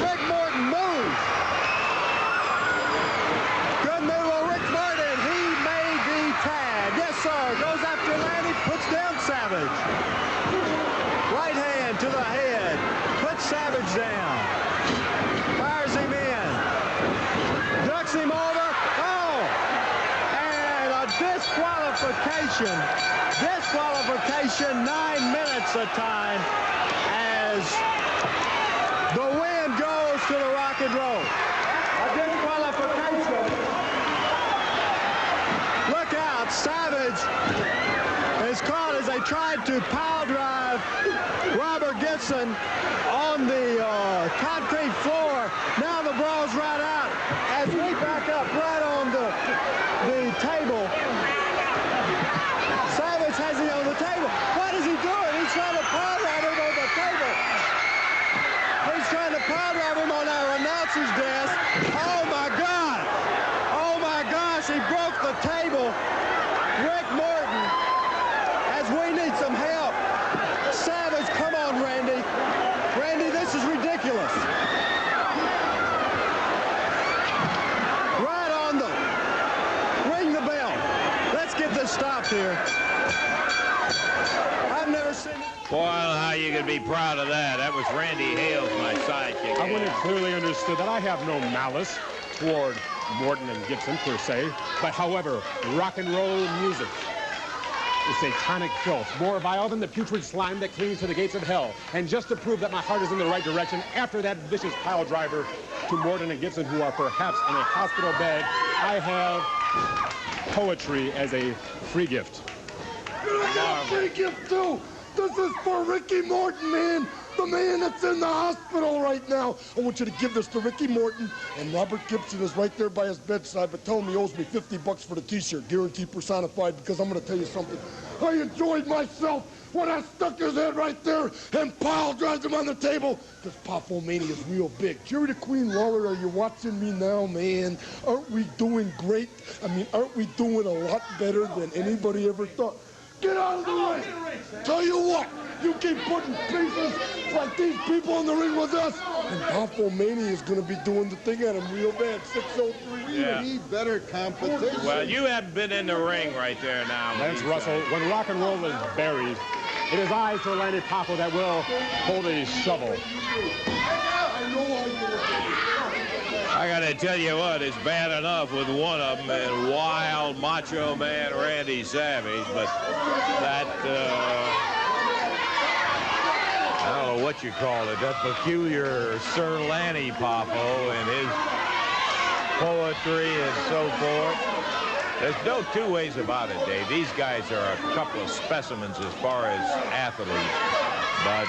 Rick Morton moves. Good move on Rick Morton. He made the tag. Yes, sir. Goes after Lanny, puts down Savage. Right hand to the head. Puts Savage down. Fires him in. Ducks him over. Oh! And a disqualification. Disqualification, 9 minutes of time as the wind goes to the Rock and Roll. A disqualification. Look out, Savage is caught as they tried to pile drive Robert Gibson on the concrete floor. Now the brawl's right out as we back up right on the table. Savage has him on the table. What is he doing? He's trying to pile drive him on the table. He's trying to pile drive him on our announcer's desk. Oh my God! Oh my gosh, he broke the table. Rick Morton, as we need some help. Savage, come on, Randy. Randy, this is ridiculous. Right on the, ring the bell. Let's get this stopped here. I've never seen it. Boy, I don't know how you could be proud of that. That was Randy Hales, my sidekick. I want it clearly understood that I have no malice toward Morton and Gibson, per se. But, however, rock and roll music is satanic filth, more vile than the putrid slime that clings to the gates of hell. And just to prove that my heart is in the right direction, after that vicious pile driver to Morton and Gibson, who are perhaps in a hospital bed, I have poetry as a free gift. I got a free gift, too. This is for Ricky Morton, man. The man that's in the hospital right now. I want you to give this to Ricky Morton, and Robert Gibson is right there by his bedside, but tell him he owes me $50 for the t-shirt, guarantee personified, because I'm going to tell you something. I enjoyed myself when I stuck his head right there and pile drives him on the table, because Poffo Mania is real big. Jerry the Queen Lawler, are you watching me now, man? Aren't we doing great? I mean, aren't we doing a lot better than anybody ever thought? Get out of the ring! Tell you what, you keep putting pieces like these people in the ring with us, and Poffo Mania is going to be doing the thing at him real bad. 603. Yeah. We need better competition. Well, you haven't been in the ring right there now. Lance Russell, when rock and roll is buried, it is I, Sir Lanny Poffo, that will hold a shovel. I know how you look at it. I gotta tell you what, it's bad enough with one of them and wild Macho Man Randy Savage, but that, I don't know what you call it, that peculiar Sir Lanny Poffo and his poetry and so forth. There's no two ways about it, Dave. These guys are a couple of specimens as far as athletes, but,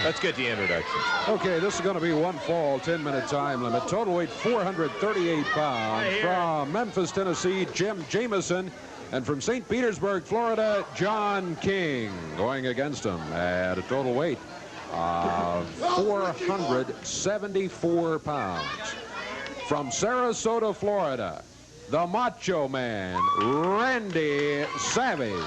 let's get the introductions. Okay, this is going to be one fall, 10-minute time limit. Total weight 438 pounds. From Memphis, Tennessee, Jim Jameison. And from St. Petersburg, Florida, John King. Going against him at a total weight of 474 pounds. From Sarasota, Florida, the Macho Man, Randy Savage.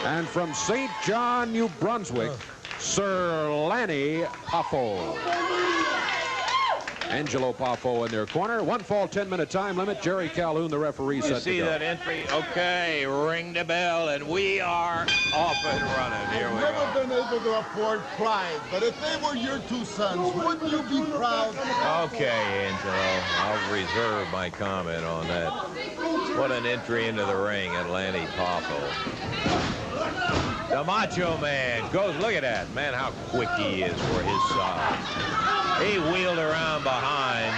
And from St. John, New Brunswick, Sir Lanny Poffo. Angelo Poffo in their corner. One fall, 10-minute time limit. Jerry Calhoun, the referee, set to go. See that entry? Okay, ring the bell, and we are off and running. Here we go. I've never been able to afford pride, but if they were your two sons, wouldn't you be proud? Okay, Angelo, I'll reserve my comment on that. What an entry into the ring at Lanny Poffo. The Macho Man goes, look at that, man, how quick he is for his size. He wheeled around behind.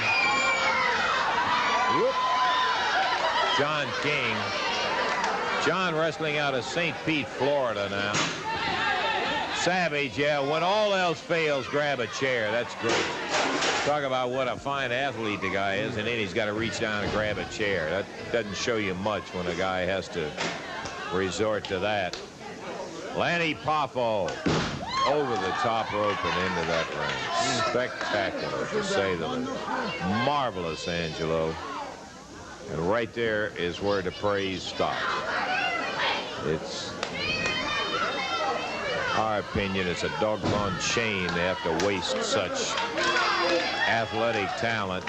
Whoop. John King. John wrestling out of St. Pete, Florida now. Savage, yeah, when all else fails, grab a chair. That's great. Talk about what a fine athlete the guy is, and then he's got to reach down and grab a chair. That doesn't show you much when a guy has to resort to that. Lanny Poffo over the top rope and into that ring. Spectacular, to say the least. Marvelous, Angelo. And right there is where the praise stops. It's our opinion, it's a doggone shame they have to waste such athletic talent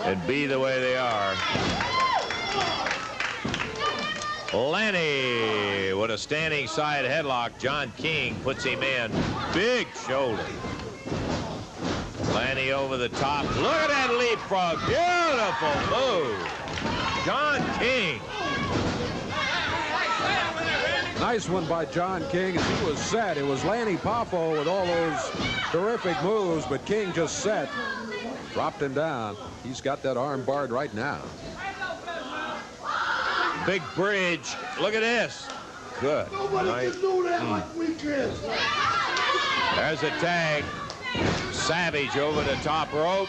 and be the way they are. Lanny with a standing side headlock. John King puts him in. Big shoulder. Lanny over the top. Look at that leapfrog. Beautiful move. John King. Nice one by John King, as he was set. It was Lanny Poffo with all those terrific moves, but King just set. Dropped him down. He's got that arm barred right now. Big bridge. Look at this. Good. Nobody can do that like we can. There's a tag. Savage over the top rope.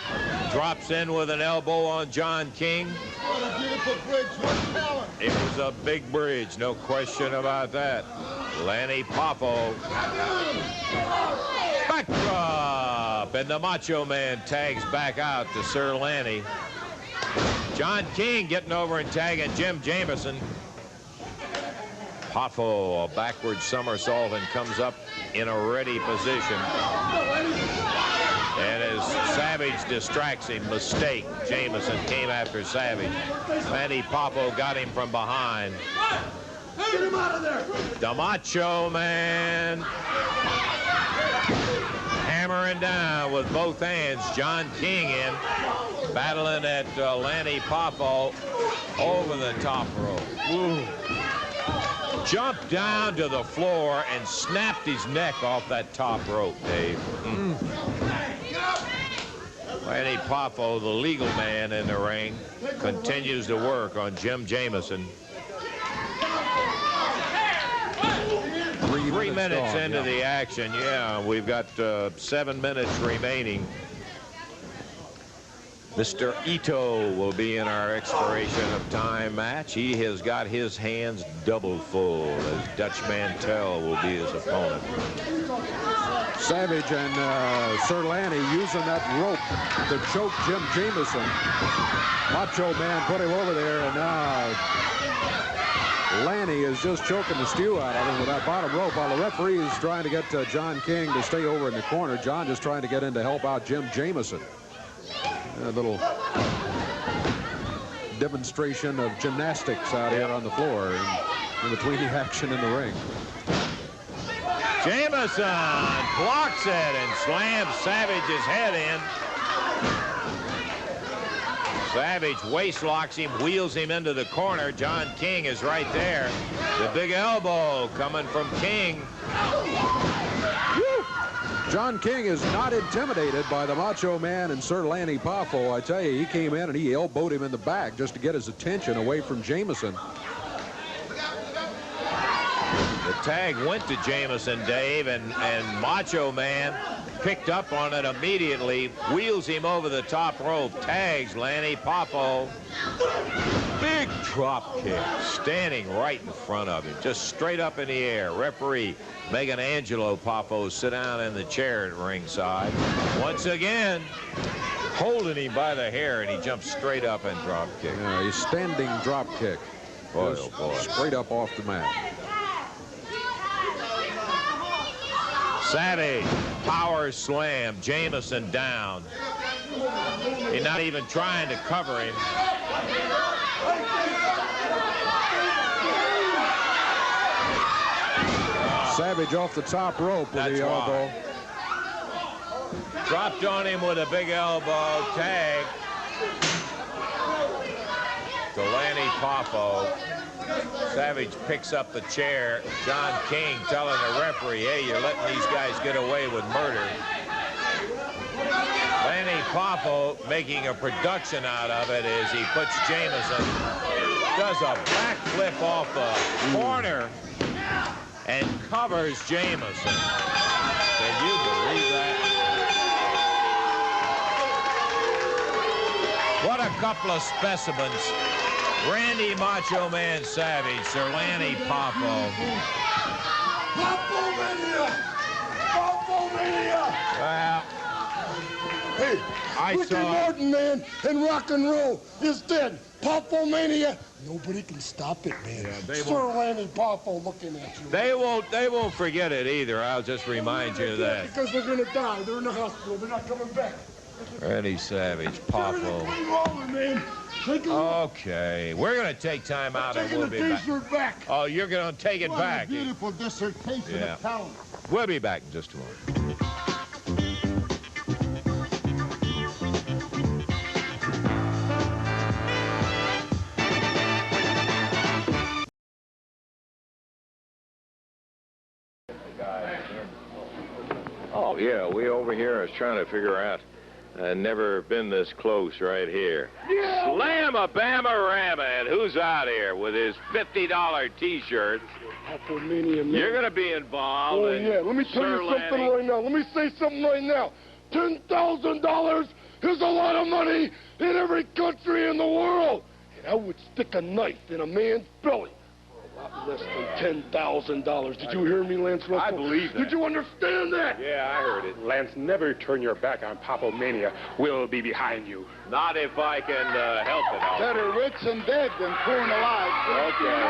Drops in with an elbow on John King. What a beautiful bridge. What talent. It was a big bridge, no question about that. Lanny Poffo. Backdrop. And the Macho Man tags back out to Sir Lanny. John King getting over and tagging Jim Jameison. Poffo, a backward somersault and comes up in a ready position. And as Savage distracts him, mistake. Jameison came after Savage. Lanny Poffo got him from behind. Get him out of there. The Macho Man hammering down with both hands. John King in, battling at Lanny Poffo over the top rope. Ooh. Jumped down to the floor and snapped his neck off that top rope, Dave. Lanny Poffo, the legal man in the ring, continues to work on Jim Jameison. 3 minutes into the action. Yeah, we've got 7 minutes remaining. Mr. Ito will be in our expiration of time match. He has got his hands double full, as Dutch Mantell will be his opponent. Savage and Sir Lanny using that rope to choke Jim Jameison. Macho Man put him over there, and now Lanny is just choking the stew out of him with that bottom rope, while the referee is trying to get John King to stay over in the corner. John just trying to get in to help out Jim Jameison. A little demonstration of gymnastics out here on the floor in between the action in the ring. Jameison blocks it and slams Savage's head in. Savage waist locks him, wheels him into the corner. John King is right there. The big elbow coming from King. Woo! John King is not intimidated by the Macho Man and Sir Lanny Poffo. I tell you, he came in and he elbowed him in the back just to get his attention away from Jameison. The tag went to Jameison, Dave, and Macho Man picked up on it immediately, wheels him over the top rope, tags Lanny Poffo. Big drop kick, standing right in front of him, just straight up in the air. Referee Megan Angelo Poffo sit down in the chair at ringside. Once again, holding him by the hair, and he jumps straight up and drop kick. Yeah, he's standing drop kick. Boy, oh boy. Straight up off the mat. Savage, power slam, Jameison down. He's not even trying to cover him. Savage off the top rope with the elbow. Dropped on him with a big elbow, tag to Lanny Poffo. Savage picks up the chair. John King telling the referee, hey, you're letting these guys get away with murder. Lanny Poffo making a production out of it as he puts Jameison, does a backflip off the corner and covers Jameison. Can you believe that? What a couple of specimens. Randy Macho Man Savage, Sir Lanny Poffo. Poffo-mania! Poffo-mania! Well, Hey, Ricky Morton, man, and rock and roll is dead. Poffo-mania. Nobody can stop it, man. Yeah, Sir Lanny Poffo looking at you. They won't forget it either. I'll just remind you of that. Because they're going to die. They're in the hospital. They're not coming back. Randy Savage, Poffo. Okay, we're going to take time out and we'll be back. Oh, you're going to take it back. Beautiful dissertation of talent. We'll be back in just a moment. Oh, yeah, we over here is trying to figure out. Never been this close right here. Yeah. Slam-a-bama-rama, and who's out here with his $50 T-shirt? You're going to be involved. Oh, yeah, let me tell you something right now. Let me say something right now. $10,000 is a lot of money in every country in the world. And I would stick a knife in a man's belly. Less than $10,000. Did you hear me, Lance Russell? I believe that. Did you understand that? Yeah, I heard it. Lance, never turn your back on Poffo-mania. We'll be behind you. Not if I can help it. Better rich and dead than poor and alive. Okay.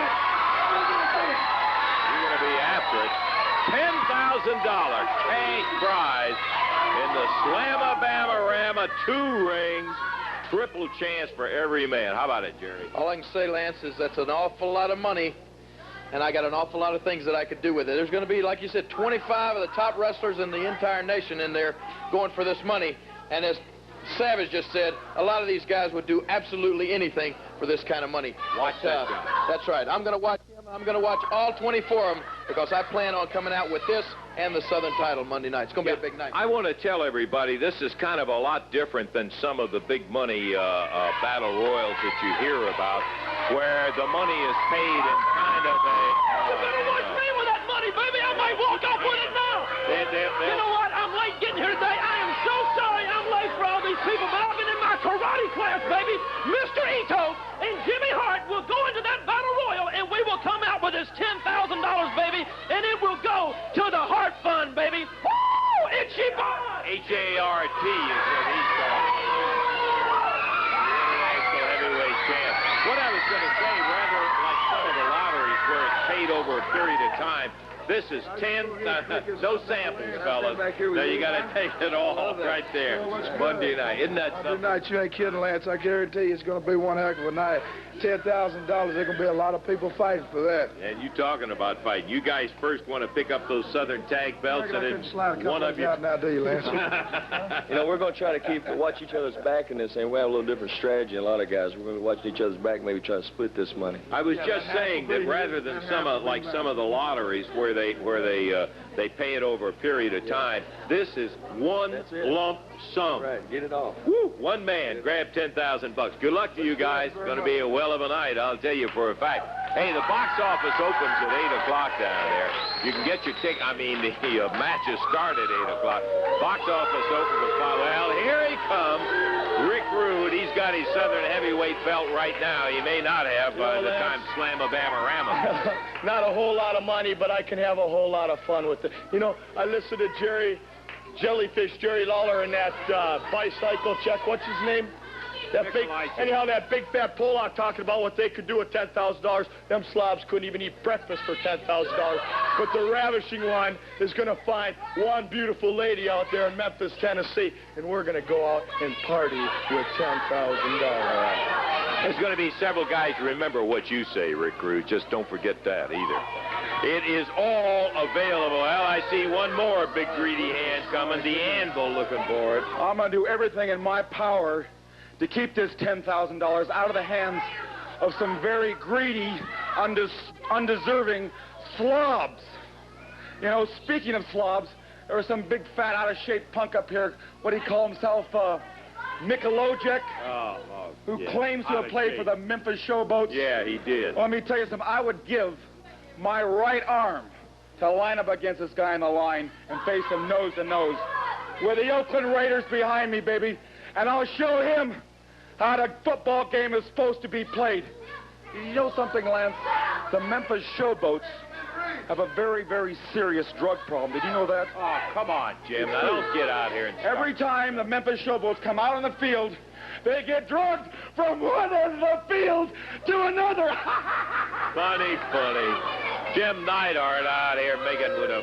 You're going to be after it. $10,000 cash prize in the Slam-a-bama-rama 2 rings. Triple chance for every man. How about it, Jerry? All I can say, Lance, is that's an awful lot of money, and I got an awful lot of things that I could do with it. There's going to be, like you said, 25 of the top wrestlers in the entire nation in there going for this money. And as Savage just said, a lot of these guys would do absolutely anything for this kind of money. Watch that guy. That's right. I'm going to watch him. I'm going to watch all 24 of them because I plan on coming out with this and the Southern title Monday night. It's going to be a big night. I want to tell everybody this is kind of a lot different than some of the big money battle royals that you hear about, where the money is paid in kind of a... You better watch me with that money, baby. I might walk off with it now. You know what? I'm late getting here today. I am so sorry I'm late for all these people, but I've been in my karate class, baby. Mr. Ito and Jimmy Hart will go into that battle royal, and we will come out with this $10,000, baby, and it will go to the Hart Fund, baby. Woo! Itchy Bar! H-A-R-T is what he's calling. International heavyweight champ. What I was going to say, rather like some of the lotteries where it's paid over a period of time, this is 10, no samples, fellas. Now you got to take it all right there. Monday night. Isn't that something? Monday night, you ain't kidding, Lance. I guarantee you it's going to be one heck of a night. $10,000, there's going to be a lot of people fighting for that. And you talking about fighting. You guys first want to pick up those Southern tag belts, and then one of you... Now, do you, Lance? You know, we're going to try to watch each other's back in this, and we have a little different strategy. A lot of guys, we're going to watch each other's back, maybe try to split this money. I was just saying that rather than some of the lotteries where they pay it over a period of time, this is one lump sum. Right, get it off. Woo! One man, grab $10,000. Good luck to you guys. It's going to be a well of a night, I'll tell you for a fact. Hey, the box office opens at 8 o'clock down there. You can get your ticket. I mean, the matches start at 8 o'clock. Box office opens at 5. Well, here he comes. Rick Rude. He's got his Southern heavyweight belt right now. He may not have by the time Slam-a-bama-rama. Not a whole lot of money, but I can have a whole lot of fun with it. You know, I listened to Jellyfish Jerry Lawler in that bicycle check. What's his name? Anyhow, that big fat Pollock talking about what they could do with $10,000. Them slobs couldn't even eat breakfast for $10,000. But the ravishing one is going to find one beautiful lady out there in Memphis, Tennessee, and we're going to go out and party with $10,000. There's going to be several guys to remember what you say, Rick Rude. Just don't forget that either. It is all available. Well, I see one more big greedy hand coming. The Anvil looking for it. I'm going to do everything in my power to keep this $10,000 out of the hands of some very greedy, undeserving slobs. You know, speaking of slobs, there was some big, fat, out-of-shape punk up here, what do you call himself, Mikolojek, who claims to have played for the Memphis Showboats. Yeah, he did. Well, let me tell you something. I would give my right arm to line up against this guy in the line and face him nose to nose with the Oakland Raiders behind me, baby, and I'll show him how the football game is supposed to be played. You know something, Lance? The Memphis showboats have a very, very serious drug problem. Did you know that? Oh, come on, Jim. Now, don't get out here and start. Every time the Memphis showboats come out on the field, they get drugged from one end of the field to another. Funny. Jim Neidhart out here making with a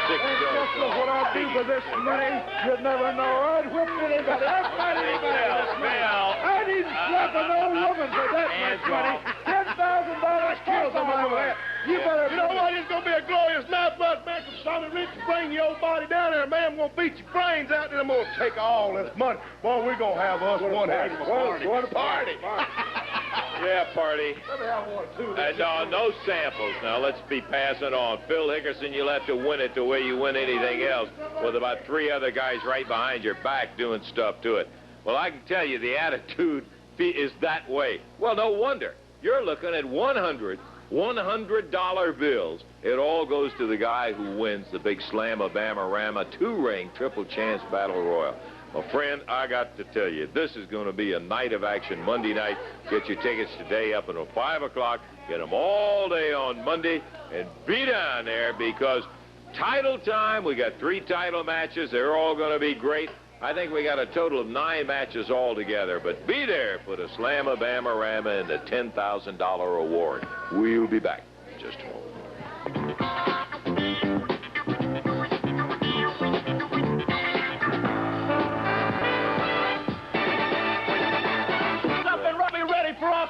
sick joke. That's what I do for this money. You'd never know. I'd whip anybody. I'd fight anybody for this money. I'd even slap an old woman for that much money. $10,000 kills them over there. You better. You know what? It's going to be a glorious night, but man, from Sonny Rich to bring your old body down there, man. I'm going to beat your brains out, and I'm going to take all this money. Boy, we're going to have us one heck of a party. What a party. Yeah, party. Let me have one, too. No samples now. Let's be passing on. Phil Hickerson, you'll have to win it the way you win anything else, with about 3 other guys right behind your back doing stuff to it. Well, I can tell you the attitude is that way. Well, no wonder. You're looking at $100 bills. It all goes to the guy who wins the big Slam-a-Bama-Rama 2-ring Triple Chance Battle Royal. Well, friend, I got to tell you, this is going to be a night of action Monday night. Get your tickets today up until 5 o'clock. Get them all day on Monday and be down there because title time, we got 3 title matches. They're all going to be great. I think we got a total of 9 matches altogether, but be there for the Slam-a-Bama-Rama and the $10,000 award. We'll be back in just a moment.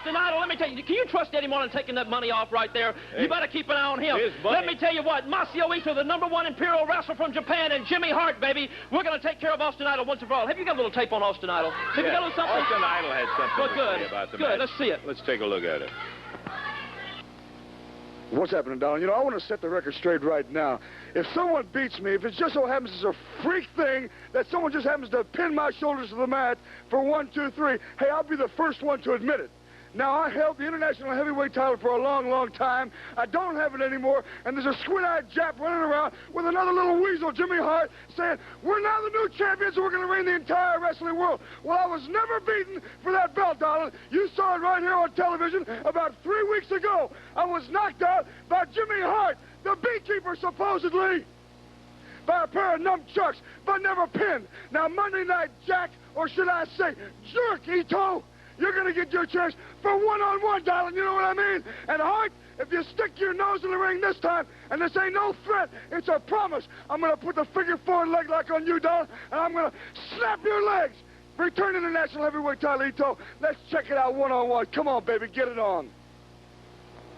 Idol, let me tell you, can you trust Eddie Martin taking that money off right there? Hey, you better keep an eye on him. Let me tell you what, Masao Ito, the #1 Imperial wrestler from Japan, and Jimmy Hart, baby, we're going to take care of Austin Idol once and for all. Have you got a little tape on Austin Idol? Have you got a little something? Austin Idol had something to say about the match. Good, let's see it. Let's take a look at it. What's happening, Don? You know, I want to set the record straight right now. If someone beats me, if it just so happens it's a freak thing that someone just happens to pin my shoulders to the mat for 1, 2, 3, hey, I'll be the first one to admit it. Now, I held the international heavyweight title for a long, long time. I don't have it anymore, and there's a squint-eyed Jap running around with another little weasel, Jimmy Hart, saying, we're now the new champions and we're going to reign the entire wrestling world. Well, I was never beaten for that belt, darling. You saw it right here on television about 3 weeks ago. I was knocked out by Jimmy Hart, the beekeeper, supposedly, by a pair of nunchucks, but never pinned. Now, Monday Night Jack, or should I say, jerk, Ito, you're going to get your chance for one-on-one, darling, you know what I mean? And Hart, if you stick your nose in the ring this time, and this ain't no threat, it's a promise, I'm going to put the figure 4 leg lock on you, darling, and I'm going to snap your legs. Return international heavyweight title, Ito. Let's check it out one-on-one. Come on, baby, get it on.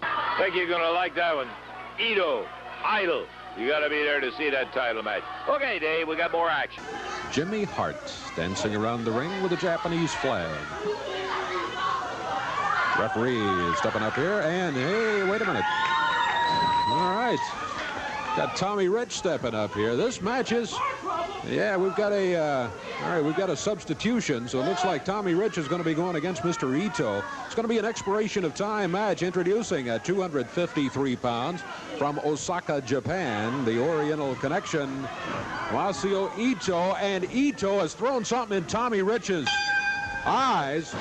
I think you're going to like that one. Ito, Idol. You got to be there to see that title match. Okay, Dave, we got more action. Jimmy Hart dancing around the ring with a Japanese flag. Referee is stepping up here, and hey, wait a minute. All right. Got Tommy Rich stepping up here. This match is, yeah, we've got a substitution, so it looks like Tommy Rich is going to be going against Mr. Ito. It's going to be an expiration of time match, introducing at 253 pounds from Osaka, Japan, the Oriental Connection, Masao Ito, and Ito has thrown something in Tommy Rich's eyes.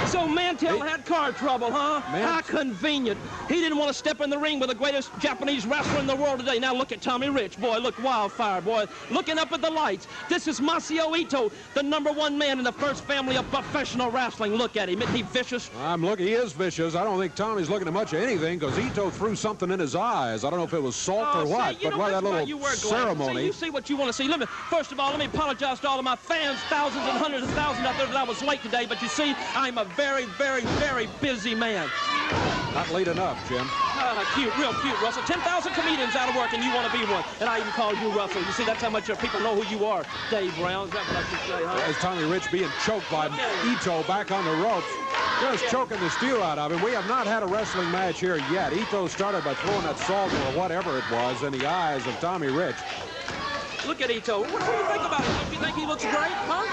So Mantell had car trouble, huh? How convenient. He didn't want to step in the ring with the greatest Japanese wrestler in the world today. Now look at Tommy Rich. Boy, look wildfire, boy. Looking up at the lights. This is Masao Ito, the #1 man in the first family of professional wrestling. Look at him. Isn't he vicious? I'm looking. He is vicious. I don't think Tommy's looking at much of anything because Ito threw something in his eyes. I don't know if it was salt or what, but why that little ceremony. See, you see what you want to see. First of all, let me apologize to all of my fans, thousands and hundreds of thousands out there that I was late today, but you see, I'm a very, very, very busy man. Not late enough, Jim. Cute, real cute, Russell. 10,000 comedians out of work, and you want to be one. And I even call you Russell. You see, that's how much people know who you are. Dave Brown, is that what I should say, huh? As Tommy Rich being choked by Ito back on the ropes. Just choking the stew out of him. We have not had a wrestling match here yet. Ito started by throwing that salt or whatever it was in the eyes of Tommy Rich. Look at Ito. What do you think about him? Do you think he looks great, huh?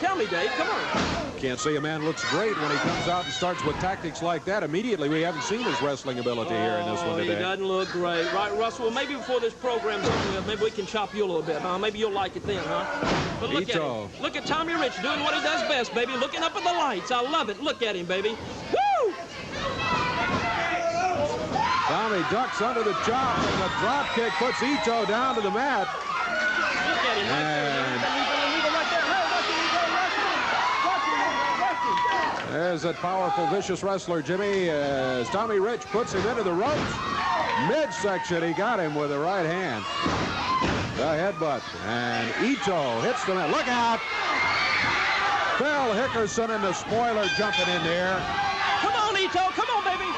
Tell me, Dave. Come on. Can't say a man looks great when he comes out and starts with tactics like that. Immediately, we haven't seen his wrestling ability here in this one today. He doesn't look great. Right, Russell? Well, maybe before this program's over, maybe we can chop you a little bit, huh? Maybe you'll like it then, huh? But look at him. Look at Tommy Rich doing what he does best, baby. Looking up at the lights. I love it. Look at him, baby. Woo! Tommy ducks under the chop, and the drop kick puts Ito down to the mat. Look at him right there. There's that powerful, vicious wrestler, Jimmy, as Tommy Rich puts him into the ropes. Midsection, he got him with the right hand. The headbutt, and Ito hits the mat. Look out! Phil Hickerson and the spoiler jumping in there. Come on, Ito. Come on, baby.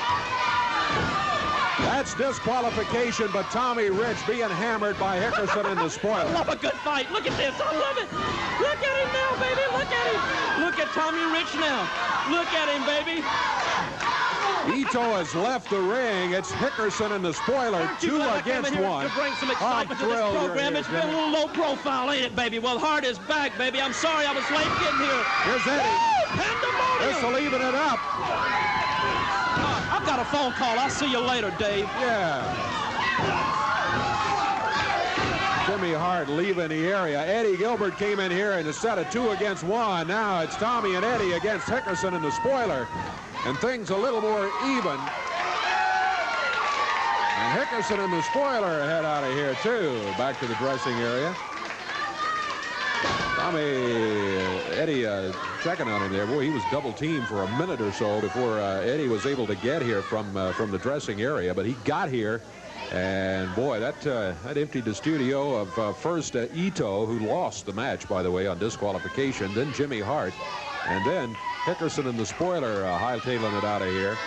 That's disqualification, but Tommy Rich being hammered by Hickerson and the spoiler. I love a good fight. Look at this. I love it. Look at him now, baby. Look at him. Look at Tommy Rich now. Look at him, baby. Ito has left the ring. It's Hickerson and the spoiler, 2 against 1. To bring some excitement to this program. It's been a little low profile, ain't it, baby? Well, Hart is back, baby. I'm sorry I was late getting here. Here's Eddie. Pandemonium. This will even it up. I've got a phone call. I'll see you later, Dave. Yeah. Jimmy Hart leaving the area. Eddie Gilbert came in here in a set of 2 against 1. Now it's Tommy and Eddie against Hickerson and the spoiler. And things a little more even. And Hickerson and the spoiler head out of here, too. Back to the dressing area. Eddie checking on him there. Boy, he was double-teamed for a minute or so before Eddie was able to get here from the dressing area. But he got here, and boy, that emptied the studio of first Ito, who lost the match, by the way, on disqualification, then Jimmy Hart, and then Hickerson and the spoiler hightailing it out of here.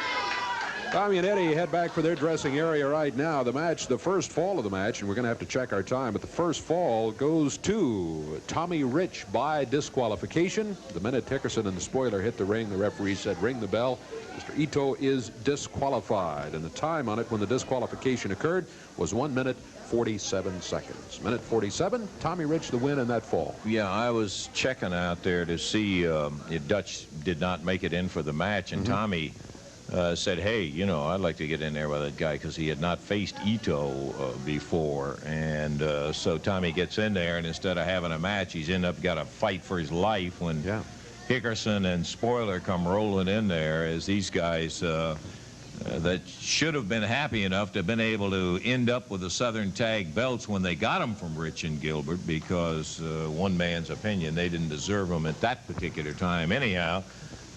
Tommy and Eddie head back for their dressing area right now. The first fall of the match, and we're going to have to check our time, but the first fall goes to Tommy Rich by disqualification. The minute Hickerson and the spoiler hit the ring, the referee said, ring the bell. Mr. Ito is disqualified, and the time on it when the disqualification occurred was 1 minute 47 seconds. Minute 47, Tommy Rich the win in that fall. Yeah, I was checking out there to see if Dutch did not make it in for the match, and Tommy said, hey, you know, I'd like to get in there with that guy because he had not faced Ito before. And so Tommy gets in there, and instead of having a match, he's got to fight for his life when Hickerson and Spoiler come rolling in there as these guys that should have been happy enough to have been able to end up with the Southern Tag belts when they got them from Rich and Gilbert, because one man's opinion, they didn't deserve them at that particular time anyhow.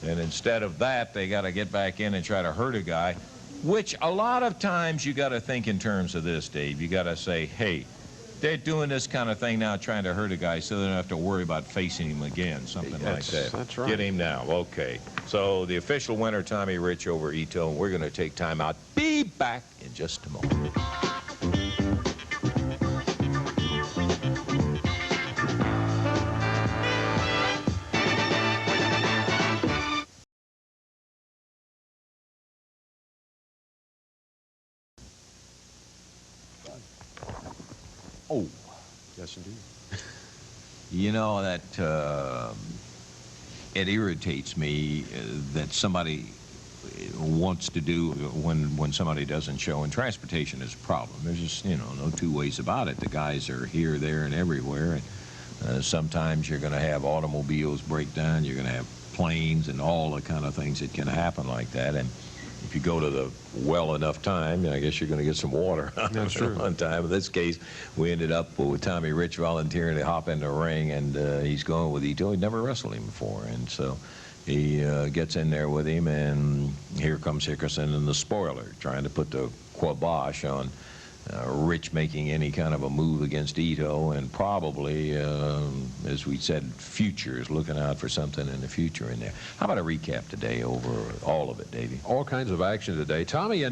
And instead of that, they got to get back in and try to hurt a guy, which a lot of times you got to think in terms of this, Dave. You got to say, hey, they're doing this kind of thing now, trying to hurt a guy so they don't have to worry about facing him again, something like that. That's right. Get him now. Okay. So the official winner, Tommy Rich over Ito. We're going to take time out. Be back in just a moment. Oh, yes, indeed. You know, that it irritates me that somebody wants to do when somebody doesn't show, and transportation is a problem. There's just, you know, no two ways about it. The guys are here, there, and everywhere, and sometimes you're going to have automobiles break down, you're going to have planes and all the kind of things that can happen like that. And if you go to the well enough time, I guess you're going to get some water on time. In this case, we ended up with Tommy Rich volunteering to hop in the ring, and he's going with Ito. He'd never wrestled him before, and so he gets in there with him, and here comes Hickerson and the spoiler, trying to put the kibosh on Rich making any kind of a move against Ito, and probably, as we said, futures, looking out for something in the future in there. How about a recap today over all of it, Davey? All kinds of action today. Tommy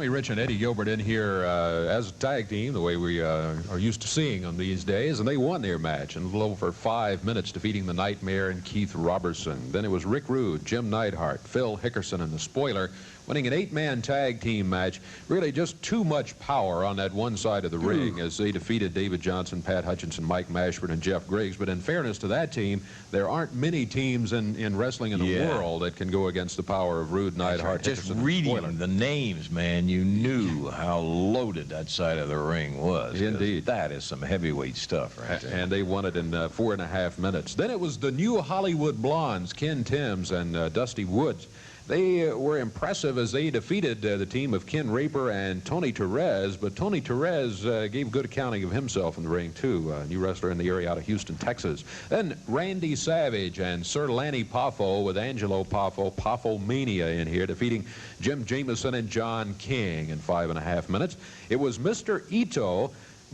Rich and Eddie Gilbert in here as a tag team, the way we are used to seeing them these days, and they won their match in a little over 5 minutes, defeating the Nightmare and Keith Robertson. Then it was Rick Rude, Jim Neidhart, Phil Hickerson, and the Spoiler, winning an 8-man tag team match. Really just too much power on that one side of the ring as they defeated David Johnson, Pat Hutchinson, Mike Mashburn, and Jeff Griggs. But in fairness to that team, there aren't many teams in wrestling in the world that can go against the power of Rude, Neidhart, Just reading the names, man, you knew how loaded that side of the ring was. Indeed. That is some heavyweight stuff right there. And they won it in 4.5 minutes. Then it was the new Hollywood Blondes, Ken Timms and Dusty Woods. They were impressive as they defeated the team of Ken Raper and Tony Torres, but Tony Torres gave good accounting of himself in the ring, too. A new wrestler in the area out of Houston, Texas. Then Randy Savage and Sir Lanny Poffo with Angelo Poffo, Poffo Mania in here, defeating Jim Jameison and John King in 5.5 minutes. It was Mr. Ito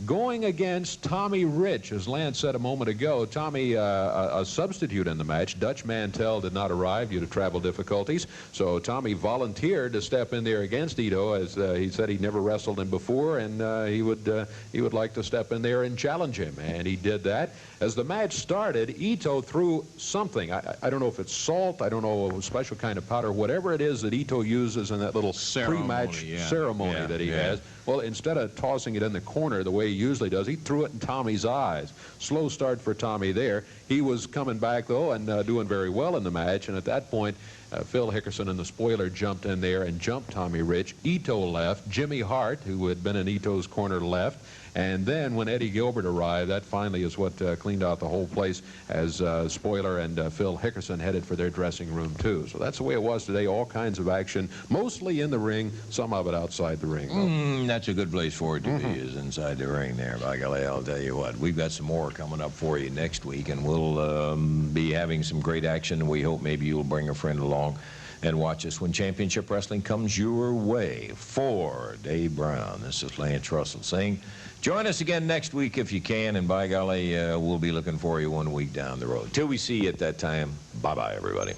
going against Tommy Rich, as Lance said a moment ago. Tommy, a substitute in the match. Dutch Mantell did not arrive due to travel difficulties, so Tommy volunteered to step in there against Ito, as he said he'd never wrestled him before, and he would like to step in there and challenge him, and he did that. As the match started, Ito threw something. I don't know if it's salt, I don't know, a special kind of powder, whatever it is that Ito uses in that little pre-match ceremony that he has. Well, instead of tossing it in the corner the way he usually does, he threw it in Tommy's eyes. Slow start for Tommy there. He was coming back, though, and doing very well in the match. And at that point, Phil Hickerson and the Spoiler jumped in there and jumped Tommy Rich. Ito left. Jimmy Hart, who had been in Ito's corner, left. And then when Eddie Gilbert arrived, that finally is what cleaned out the whole place, as Spoiler and Phil Hickerson headed for their dressing room, too. So that's the way it was today. All kinds of action, mostly in the ring, some of it outside the ring. That's a good place for it to be, is inside the ring there. By golly, I'll tell you what, we've got some more coming up for you next week, and we'll be having some great action, and we hope maybe you'll bring a friend along and watch us when Championship Wrestling comes your way. For Dave Brown, this is Lance Russell saying, join us again next week if you can, and by golly, we'll be looking for you 1 week down the road. Till we see you at that time, bye-bye, everybody.